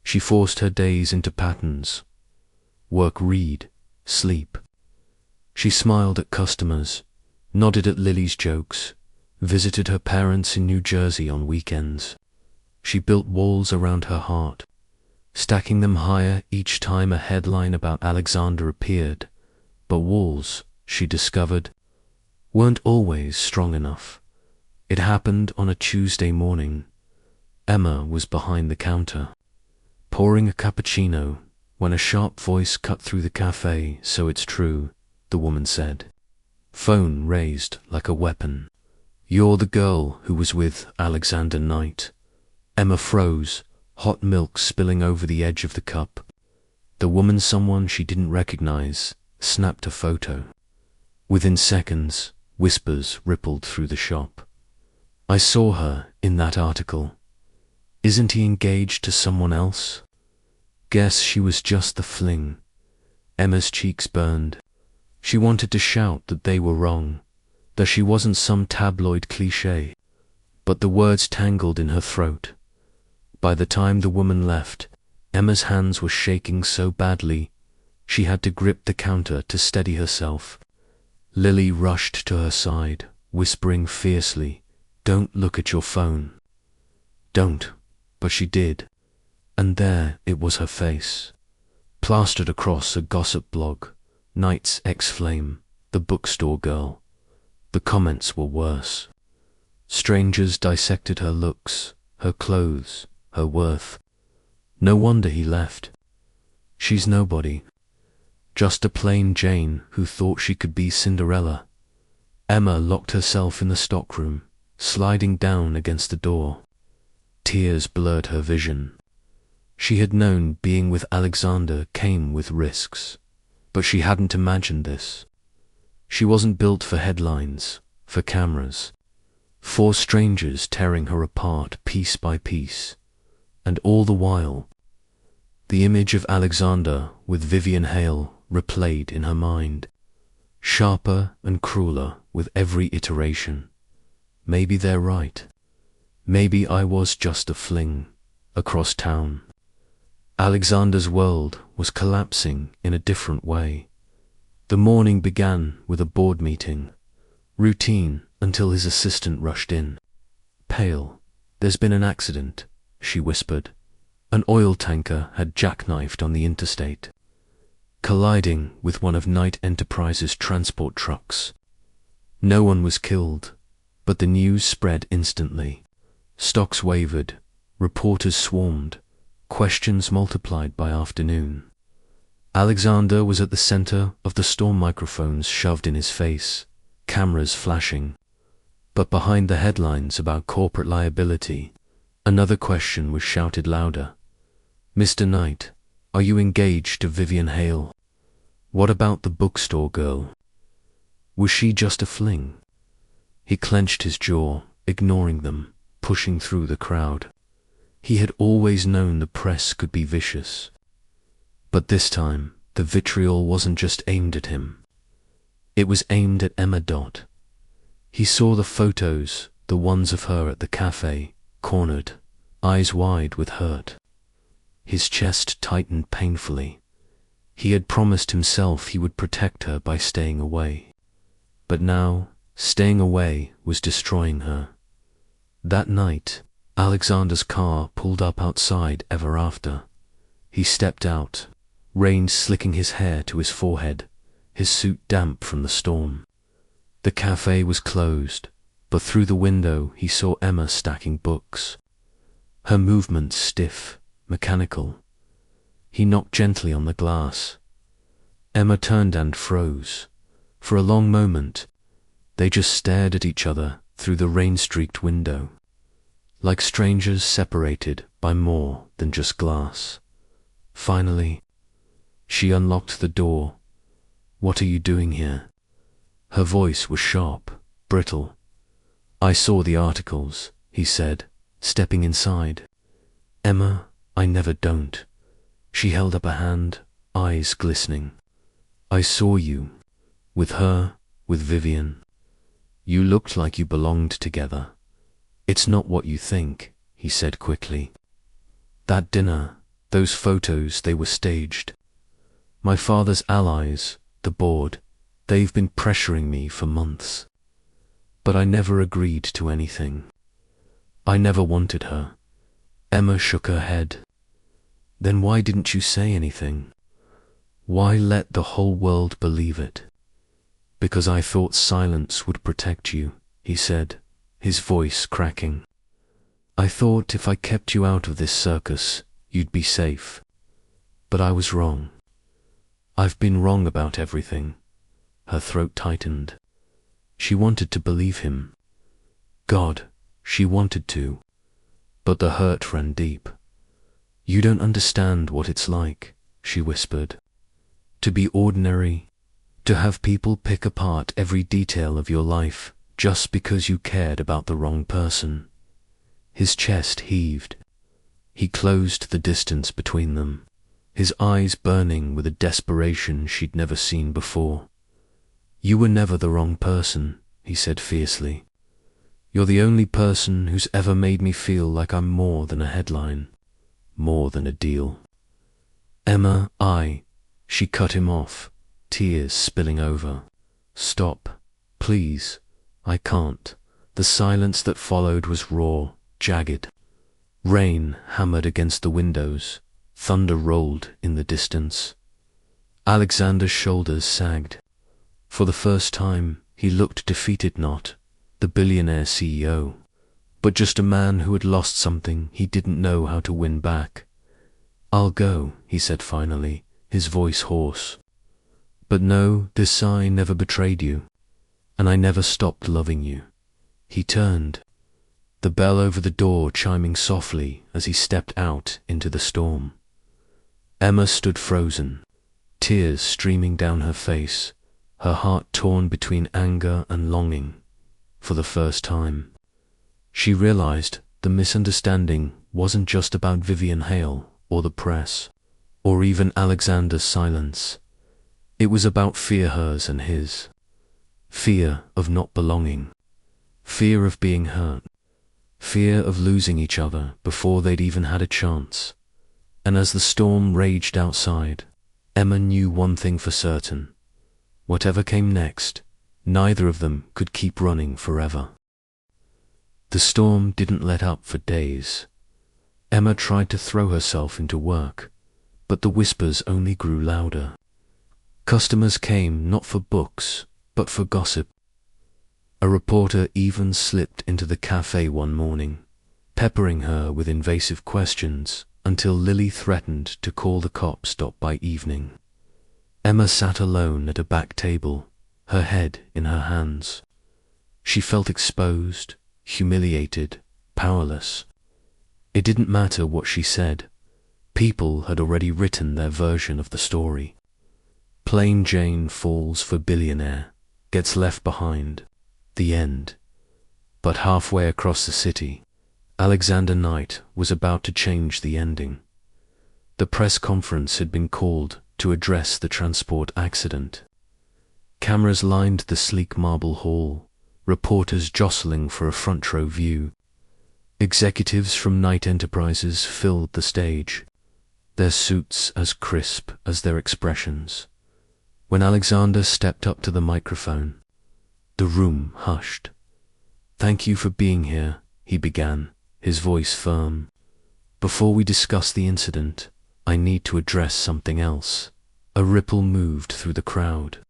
She forced her days into patterns. Work, read, sleep. She smiled at customers, nodded at Lily's jokes, visited her parents in New Jersey on weekends. She built walls around her heart, stacking them higher each time a headline about Alexander appeared. But walls, she discovered, weren't always strong enough. It happened on a Tuesday morning. Emma was behind the counter, pouring a cappuccino, when a sharp voice cut through the cafe. "So it's true," the woman said, phone raised like a weapon. "You're the girl who was with Alexander Knight." Emma froze, hot milk spilling over the edge of the cup. The woman, someone she didn't recognize, snapped a photo. Within seconds, whispers rippled through the shop. "I saw her in that article. Isn't he engaged to someone else?" Guess she was just the fling. Emma's cheeks burned. She wanted to shout that they were wrong, that she wasn't some tabloid cliché, but the words tangled in her throat. By the time the woman left, Emma's hands were shaking so badly, she had to grip the counter to steady herself. Lily rushed to her side, whispering fiercely, "Don't look at your phone." Don't. But she did, and there it was, her face, plastered across a gossip blog, Knight's ex-flame, the bookstore girl. The comments were worse. Strangers dissected her looks, her clothes, her worth. No wonder he left. She's nobody. Just a plain Jane who thought she could be Cinderella. Emma locked herself in the stockroom, sliding down against the door. Tears blurred her vision. She had known being with Alexander came with risks, but she hadn't imagined this. She wasn't built for headlines, for cameras. 4 strangers tearing her apart piece by piece, and all the while, the image of Alexander with Vivian Hale replayed in her mind, sharper and crueler with every iteration. Maybe they're right. Maybe I was just a fling across town. Alexander's world was collapsing in a different way. The morning began with a board meeting, routine until his assistant rushed in. Pale, "There's been an accident," she whispered. An oil tanker had jackknifed on the interstate, colliding with one of Knight Enterprises' transport trucks. No one was killed, but the news spread instantly. Stocks wavered, reporters swarmed, questions multiplied by afternoon. Alexander was at the center of the storm, microphones shoved in his face, cameras flashing. But behind the headlines about corporate liability, another question was shouted louder. "Mr. Knight, are you engaged to Vivian Hale? What about the bookstore girl? Was she just a fling?" He clenched his jaw, ignoring them, pushing through the crowd. He had always known the press could be vicious. But this time, the vitriol wasn't just aimed at him. It was aimed at Emma. He saw the photos, the ones of her at the cafe, cornered, eyes wide with hurt. His chest tightened painfully. He had promised himself he would protect her by staying away. But now, staying away was destroying her. That night, Alexander's car pulled up outside Ever After. He stepped out, rain slicking his hair to his forehead, his suit damp from the storm. The cafe was closed, but through the window he saw Emma stacking books. Her movements stiff, mechanical. He knocked gently on the glass. Emma turned and froze. For a long moment, they just stared at each other through the rain-streaked window, like strangers separated by more than just glass. Finally, she unlocked the door. "What are you doing here?" Her voice was sharp, brittle. "I saw the articles," he said, stepping inside. "Emma, I never don't." She held up a hand, eyes glistening. "I saw you. With her, with Vivian. You looked like you belonged together." "It's not what you think," he said quickly. "That dinner, those photos, they were staged. My father's allies, the board, they've been pressuring me for months. But I never agreed to anything. I never wanted her." Emma shook her head. "Then why didn't you say anything? Why let the whole world believe it?" "Because I thought silence would protect you," he said, his voice cracking. "I thought if I kept you out of this circus, you'd be safe. But I was wrong. I've been wrong about everything." Her throat tightened. She wanted to believe him. God, she wanted to. But the hurt ran deep. "You don't understand what it's like," she whispered. "To be ordinary, to have people pick apart every detail of your life just because you cared about the wrong person." His chest heaved. He closed the distance between them, his eyes burning with a desperation she'd never seen before. "You were never the wrong person," he said fiercely. "You're the only person who's ever made me feel like I'm more than a headline, more than a deal." "Emma, She cut him off, tears spilling over. "Stop, please. I can't." The silence that followed was raw, jagged. Rain hammered against the windows. Thunder rolled in the distance. Alexander's shoulders sagged. For the first time, he looked defeated, not the billionaire CEO, but just a man who had lost something he didn't know how to win back. "I'll go," he said finally, his voice hoarse. "But no, this sigh never betrayed you, and I never stopped loving you." He turned, the bell over the door chiming softly as he stepped out into the storm. Emma stood frozen, tears streaming down her face, her heart torn between anger and longing. For the first time, she realized the misunderstanding wasn't just about Vivian Hale or the press, or even Alexander's silence. It was about fear, hers and his. Fear of not belonging. Fear of being hurt. Fear of losing each other before they'd even had a chance. And as the storm raged outside, Emma knew one thing for certain. Whatever came next, neither of them could keep running forever. The storm didn't let up for days. Emma tried to throw herself into work, but the whispers only grew louder. Customers came not for books, but for gossip. A reporter even slipped into the cafe one morning, peppering her with invasive questions until Lily threatened to call the cops by evening. Emma sat alone at a back table, her head in her hands. She felt exposed, humiliated, powerless. It didn't matter what she said. People had already written their version of the story. Plain Jane falls for billionaire, gets left behind. The end. But halfway across the city, Alexander Knight was about to change the ending. The press conference had been called to address the transport accident. Cameras lined the sleek marble hall, reporters jostling for a front-row view. Executives from Knight Enterprises filled the stage, their suits as crisp as their expressions. When Alexander stepped up to the microphone, the room hushed. "Thank you for being here," he began, his voice firm. "Before we discuss the incident, I need to address something else." A ripple moved through the crowd.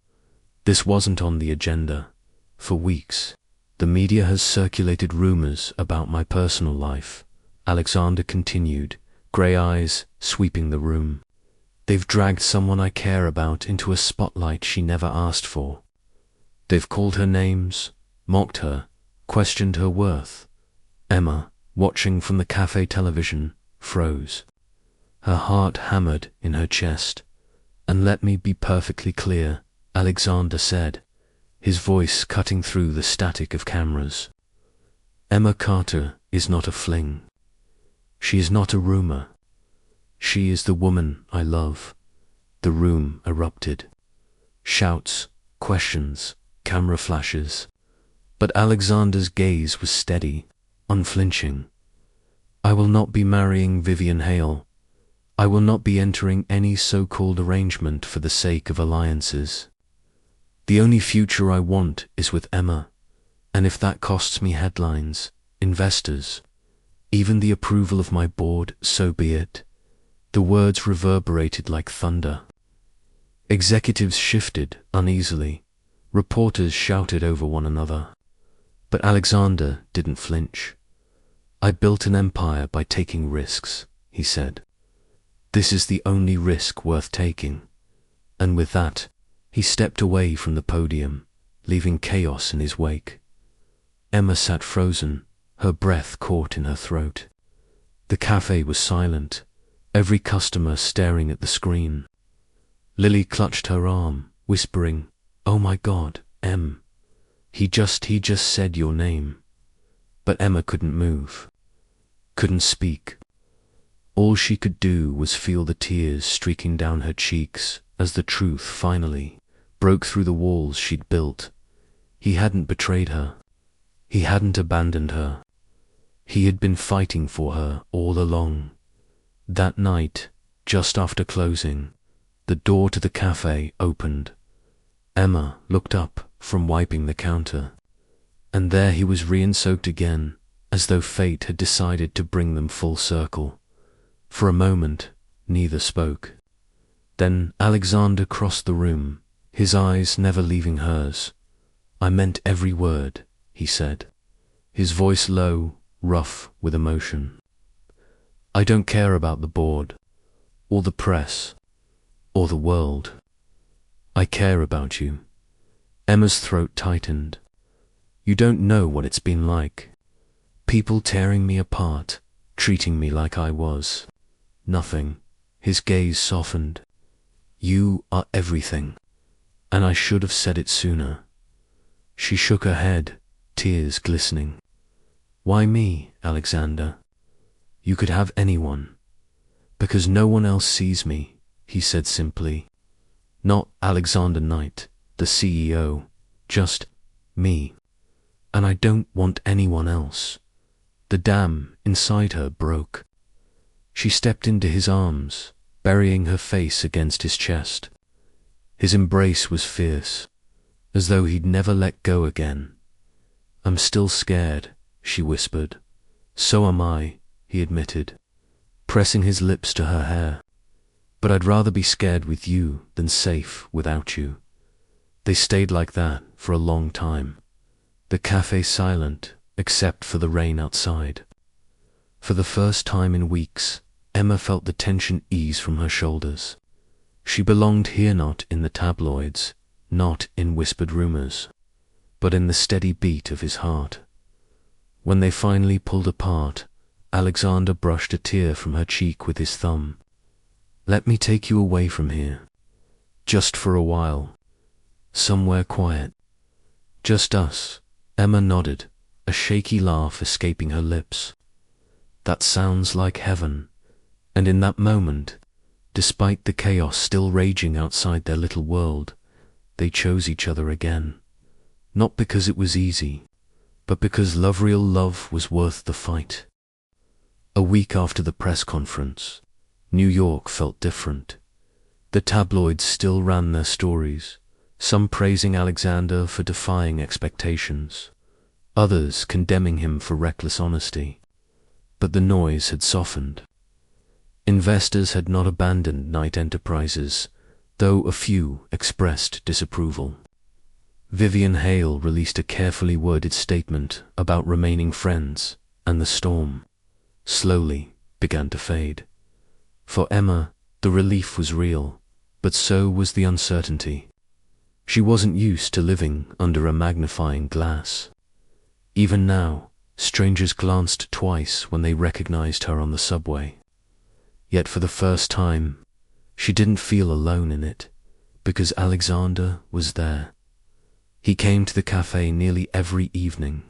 This wasn't on the agenda. For weeks, the media has circulated rumors about my personal life, Alexander continued, grey eyes sweeping the room. They've dragged someone I care about into a spotlight she never asked for. They've called her names, mocked her, questioned her worth. Emma, watching from the cafe television, froze. Her heart hammered in her chest. "And let me be perfectly clear," Alexander said, his voice cutting through the static of cameras. "Emma Carter is not a fling. She is not a rumor. She is the woman I love." The room erupted. Shouts, questions, camera flashes. But Alexander's gaze was steady, unflinching. "I will not be marrying Vivian Hale. I will not be entering any so-called arrangement for the sake of alliances. The only future I want is with Emma, and if that costs me headlines, investors, even the approval of my board, so be it." The words reverberated like thunder. Executives shifted uneasily. Reporters shouted over one another. But Alexander didn't flinch. "I built an empire by taking risks," he said. "This is the only risk worth taking." And with that, he stepped away from the podium, leaving chaos in his wake. Emma sat frozen, her breath caught in her throat. The cafe was silent, every customer staring at the screen. Lily clutched her arm, whispering, "Oh my God, Em. He just said your name." But Emma couldn't move, couldn't speak. All she could do was feel the tears streaking down her cheeks as the truth finally broke through the walls she'd built. He hadn't betrayed her. He hadn't abandoned her. He had been fighting for her all along. That night, just after closing, the door to the cafe opened. Emma looked up from wiping the counter, and there he was rain-soaked again, as though fate had decided to bring them full circle. For a moment, neither spoke. Then Alexander crossed the room, his eyes never leaving hers. "I meant every word," he said, his voice low, rough with emotion. "I don't care about the board, or the press, or the world. I care about you." Emma's throat tightened. "You don't know what it's been like. People tearing me apart, treating me like I was nothing." His gaze softened. "You are everything, and I should have said it sooner." She shook her head, tears glistening. "Why me, Alexander? You could have anyone." "Because no one else sees me," he said simply. "Not Alexander Knight, the CEO, just me. And I don't want anyone else." The dam inside her broke. She stepped into his arms, burying her face against his chest. His embrace was fierce, as though he'd never let go again. "I'm still scared," she whispered. "So am I," he admitted, pressing his lips to her hair. "But I'd rather be scared with you than safe without you." They stayed like that for a long time, the cafe silent except for the rain outside. For the first time in weeks, Emma felt the tension ease from her shoulders. She belonged here, not in the tabloids, not in whispered rumors, but in the steady beat of his heart. When they finally pulled apart, Alexander brushed a tear from her cheek with his thumb. "Let me take you away from here. Just for a while. Somewhere quiet. Just us." Emma nodded, a shaky laugh escaping her lips. That sounds like heaven. And in that moment, despite the chaos still raging outside their little world, they chose each other again. Not because it was easy, but because real love was worth the fight. A week after the press conference, New York felt different. The tabloids still ran their stories, some praising Alexander for defying expectations, others condemning him for reckless honesty. But the noise had softened. Investors had not abandoned Knight Enterprises, though a few expressed disapproval. Vivian Hale released a carefully worded statement about remaining friends, and the storm slowly began to fade. For Emma, the relief was real, but so was the uncertainty. She wasn't used to living under a magnifying glass. Even now, strangers glanced twice when they recognized her on the subway. Yet for the first time, she didn't feel alone in it, because Alexander was there. He came to the cafe nearly every evening,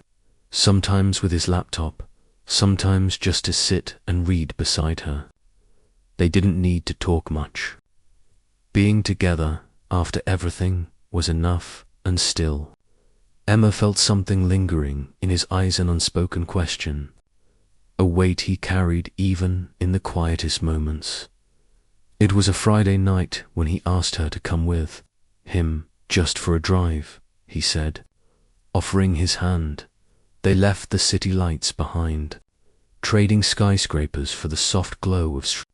sometimes with his laptop, sometimes just to sit and read beside her. They didn't need to talk much. Being together, after everything, was enough, and still. Emma felt something lingering in his eyes, an unspoken question, a weight he carried even in the quietest moments. It was a Friday night when he asked her to come with him, just for a drive, he said, offering his hand. They left the city lights behind, trading skyscrapers for the soft glow of street.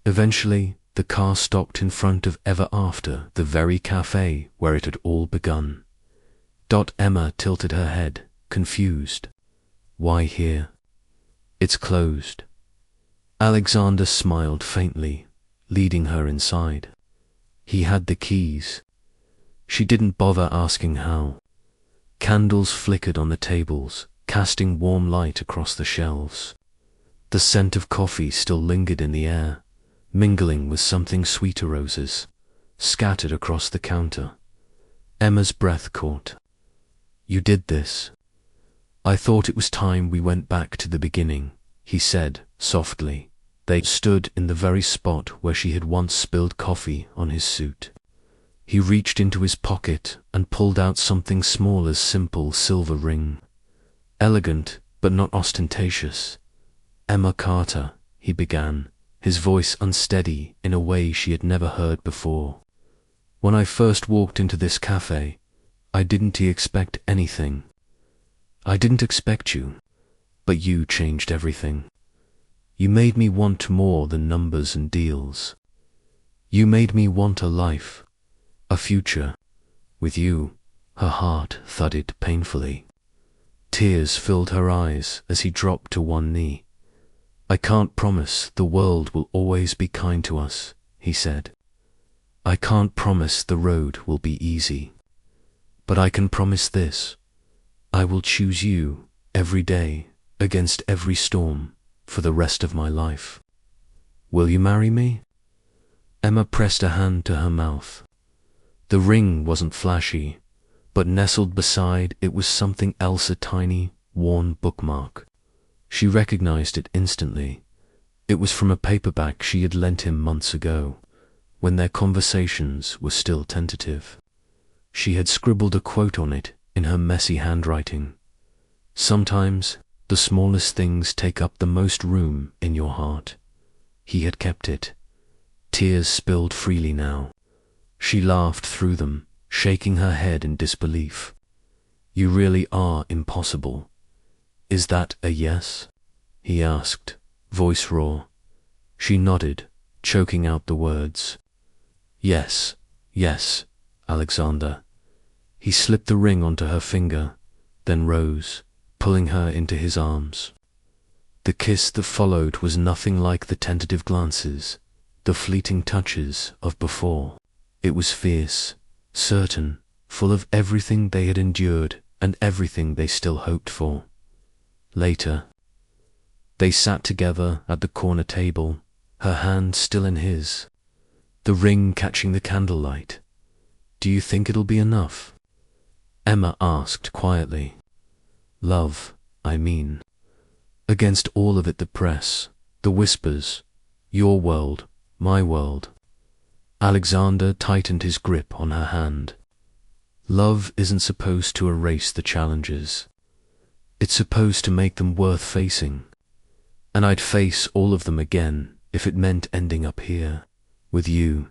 Eventually, the car stopped in front of Ever After, the very cafe where it had all begun. Emma tilted her head, confused. Why here? It's closed. Alexander smiled faintly, leading her inside. He had the keys. She didn't bother asking how. Candles flickered on the tables, casting warm light across the shelves. The scent of coffee still lingered in the air, mingling with something sweeter, roses scattered across the counter. Emma's breath caught. You did this. I thought it was time we went back to the beginning, he said softly. They stood in the very spot where she had once spilled coffee on his suit. He reached into his pocket and pulled out something small, as simple silver ring. Elegant, but not ostentatious. Emma Carter, he began, his voice unsteady in a way she had never heard before. When I first walked into this cafe, I didn't expect anything. I didn't expect you, but you changed everything. You made me want more than numbers and deals. You made me want a life, a future. With you, her heart thudded painfully. Tears filled her eyes as he dropped to one knee. I can't promise the world will always be kind to us, he said. I can't promise the road will be easy. But I can promise this. I will choose you every day against every storm for the rest of my life. Will you marry me? Emma pressed a hand to her mouth. The ring wasn't flashy, but nestled beside it was something else, a tiny, worn bookmark. She recognized it instantly. It was from a paperback she had lent him months ago, when their conversations were still tentative. She had scribbled a quote on it in her messy handwriting. Sometimes the smallest things take up the most room in your heart. He had kept it. Tears spilled freely now. She laughed through them, shaking her head in disbelief. You really are impossible. Is that a yes? He asked, voice raw. She nodded, choking out the words. Yes, yes, Alexander. He slipped the ring onto her finger, then rose, pulling her into his arms. The kiss that followed was nothing like the tentative glances, the fleeting touches of before. It was fierce, certain, full of everything they had endured and everything they still hoped for. Later, they sat together at the corner table, her hand still in his, the ring catching the candlelight. Do you think it'll be enough? Emma asked quietly. Love, I mean. Against all of it, the press, the whispers, your world, my world. Alexander tightened his grip on her hand. Love isn't supposed to erase the challenges. It's supposed to make them worth facing. And I'd face all of them again if it meant ending up here, with you.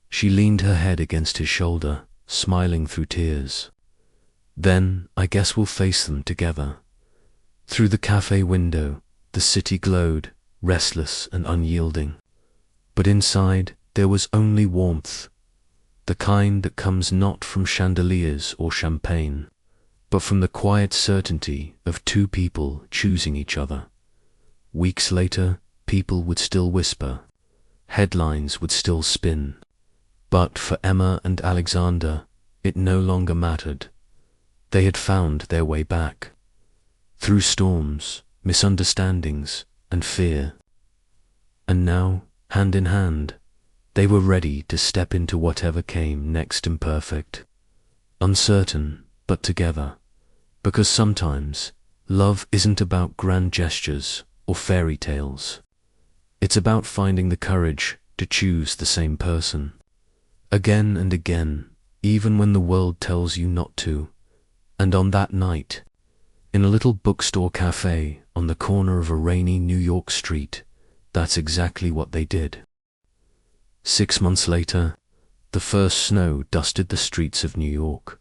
She leaned her head against his shoulder, smiling through tears. Then I guess we'll face them together. Through the cafe window, the city glowed, restless and unyielding. But inside, there was only warmth, the kind that comes not from chandeliers or champagne, but from the quiet certainty of two people choosing each other. Weeks later, people would still whisper, headlines would still spin, but for Emma and Alexander, it no longer mattered. They had found their way back, through storms, misunderstandings, and fear. And now, hand in hand, they were ready to step into whatever came next, imperfect, uncertain, but together. Because sometimes, love isn't about grand gestures or fairy tales. It's about finding the courage to choose the same person. Again and again, even when the world tells you not to. And on that night, in a little bookstore cafe on the corner of a rainy New York street, that's exactly what they did. 6 months later, the first snow dusted the streets of New York.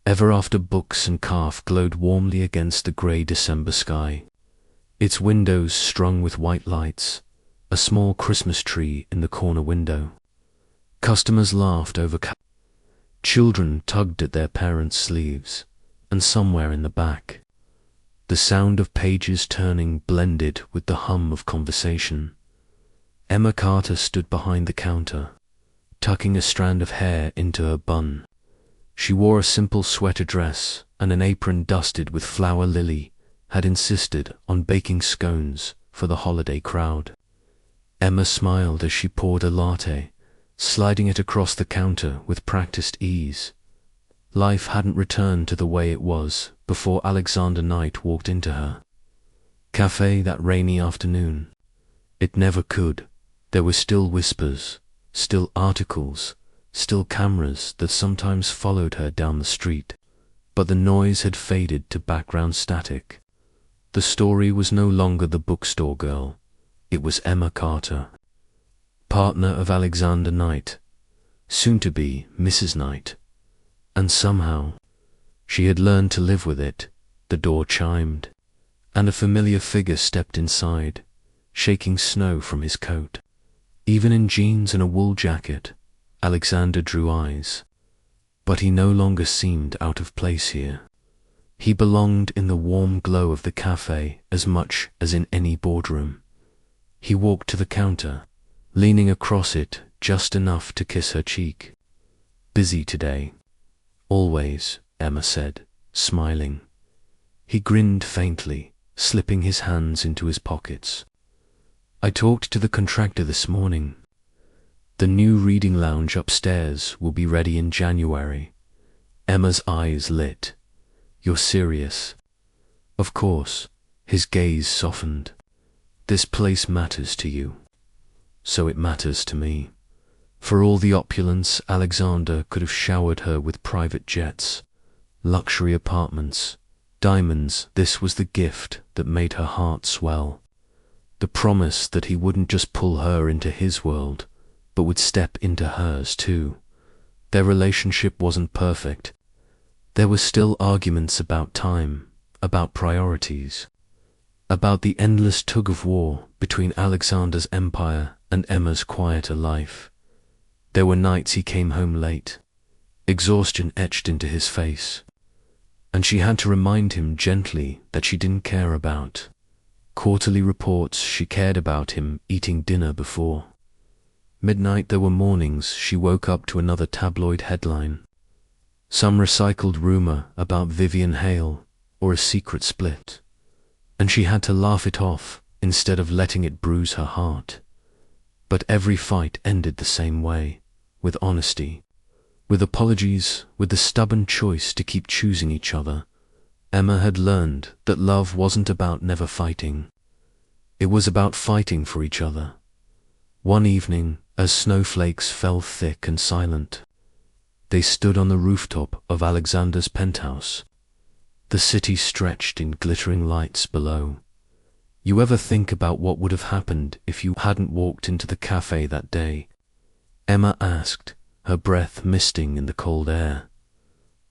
Ever After Books and Calf glowed warmly against the grey December sky, its windows strung with white lights, a small Christmas tree in the corner window. Customers laughed over children tugged at their parents' sleeves, and somewhere in the back, the sound of pages turning blended with the hum of conversation. Emma Carter stood behind the counter, tucking a strand of hair into her bun. She wore a simple sweater dress, and an apron dusted with flower lily had insisted on baking scones for the holiday crowd. Emma smiled as she poured a latte, sliding it across the counter with practiced ease. Life hadn't returned to the way it was before Alexander Knight walked into her cafe that rainy afternoon. It never could. There were still whispers, still articles, still cameras that sometimes followed her down the street. But the noise had faded to background static. The story was no longer the bookstore girl. It was Emma Carter, partner of Alexander Knight, soon to be Mrs. Knight. And somehow, she had learned to live with it. The door chimed, and a familiar figure stepped inside, shaking snow from his coat. Even in jeans and a wool jacket, Alexander drew eyes. But he no longer seemed out of place here. He belonged in the warm glow of the cafe as much as in any boardroom. He walked to the counter, leaning across it just enough to kiss her cheek. Busy today. Always, Emma said, smiling. He grinned faintly, slipping his hands into his pockets. I talked to the contractor this morning. The new reading lounge upstairs will be ready in January. Emma's eyes lit. You're serious? Of course. His gaze softened. This place matters to you. So it matters to me. For all the opulence, Alexander could have showered her with private jets, luxury apartments, diamonds. This was the gift that made her heart swell. The promise that he wouldn't just pull her into his world, but would step into hers too. Their relationship wasn't perfect. There were still arguments about time, about priorities, about the endless tug-of-war between Alexander's empire and Emma's quieter life. There were nights he came home late, exhaustion etched into his face, and she had to remind him gently that she didn't care about quarterly reports. She cared about him eating dinner before midnight. There were mornings she woke up to another tabloid headline, some recycled rumor about Vivian Hale or a secret split, and she had to laugh it off instead of letting it bruise her heart. But every fight ended the same way, with honesty, with apologies, with the stubborn choice to keep choosing each other. Emma had learned that love wasn't about never fighting. It was about fighting for each other. One evening, as snowflakes fell thick and silent, they stood on the rooftop of Alexander's penthouse. The city stretched in glittering lights below. You ever think about what would have happened if you hadn't walked into the cafe that day? Emma asked, her breath misting in the cold air.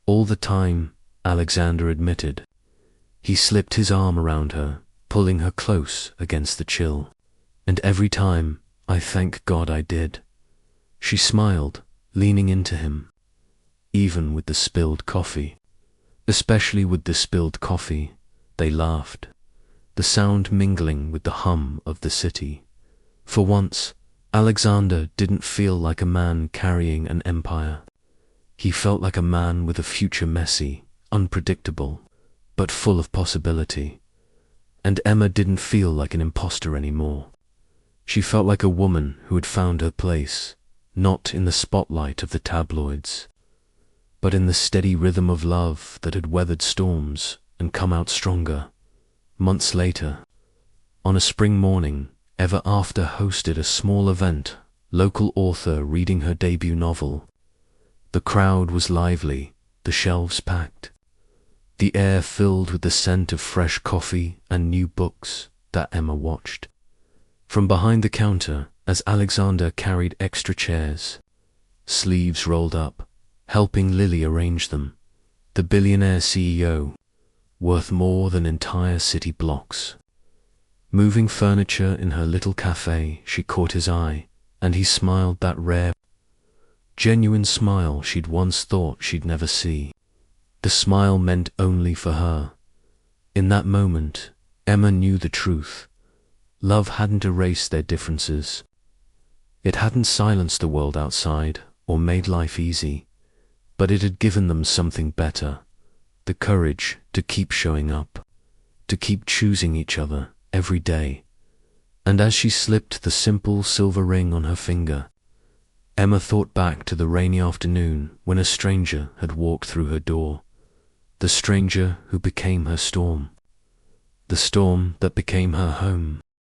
All the time, Alexander admitted. He slipped his arm around her, pulling her close against the chill. And every time, I thank God I did. She smiled, leaning into him. Even with the spilled coffee. Especially with the spilled coffee, they laughed, the sound mingling with the hum of the city. For once, Alexander didn't feel like a man carrying an empire. He felt like a man with a future messy, unpredictable, but full of possibility. And Emma didn't feel like an imposter anymore. She felt like a woman who had found her place, not in the spotlight of the tabloids, but in the steady rhythm of love that had weathered storms and come out stronger. Months later, on a spring morning, Ever After hosted a small event, local author reading her debut novel. The crowd was lively, the shelves packed, the air filled with the scent of fresh coffee and new books that Emma watched. From behind the counter, as Alexander carried extra chairs, sleeves rolled up, helping Lily arrange them, the billionaire CEO, worth more than entire city blocks. Moving furniture in her little cafe, she caught his eye, and he smiled that rare, genuine smile she'd once thought she'd never see. The smile meant only for her. In that moment, Emma knew the truth. Love hadn't erased their differences. It hadn't silenced the world outside or made life easy, but it had given them something better, the courage to keep showing up, to keep choosing each other every day. And as she slipped the simple silver ring on her finger, Emma thought back to the rainy afternoon when a stranger had walked through her door, the stranger who became her storm, the storm that became her home.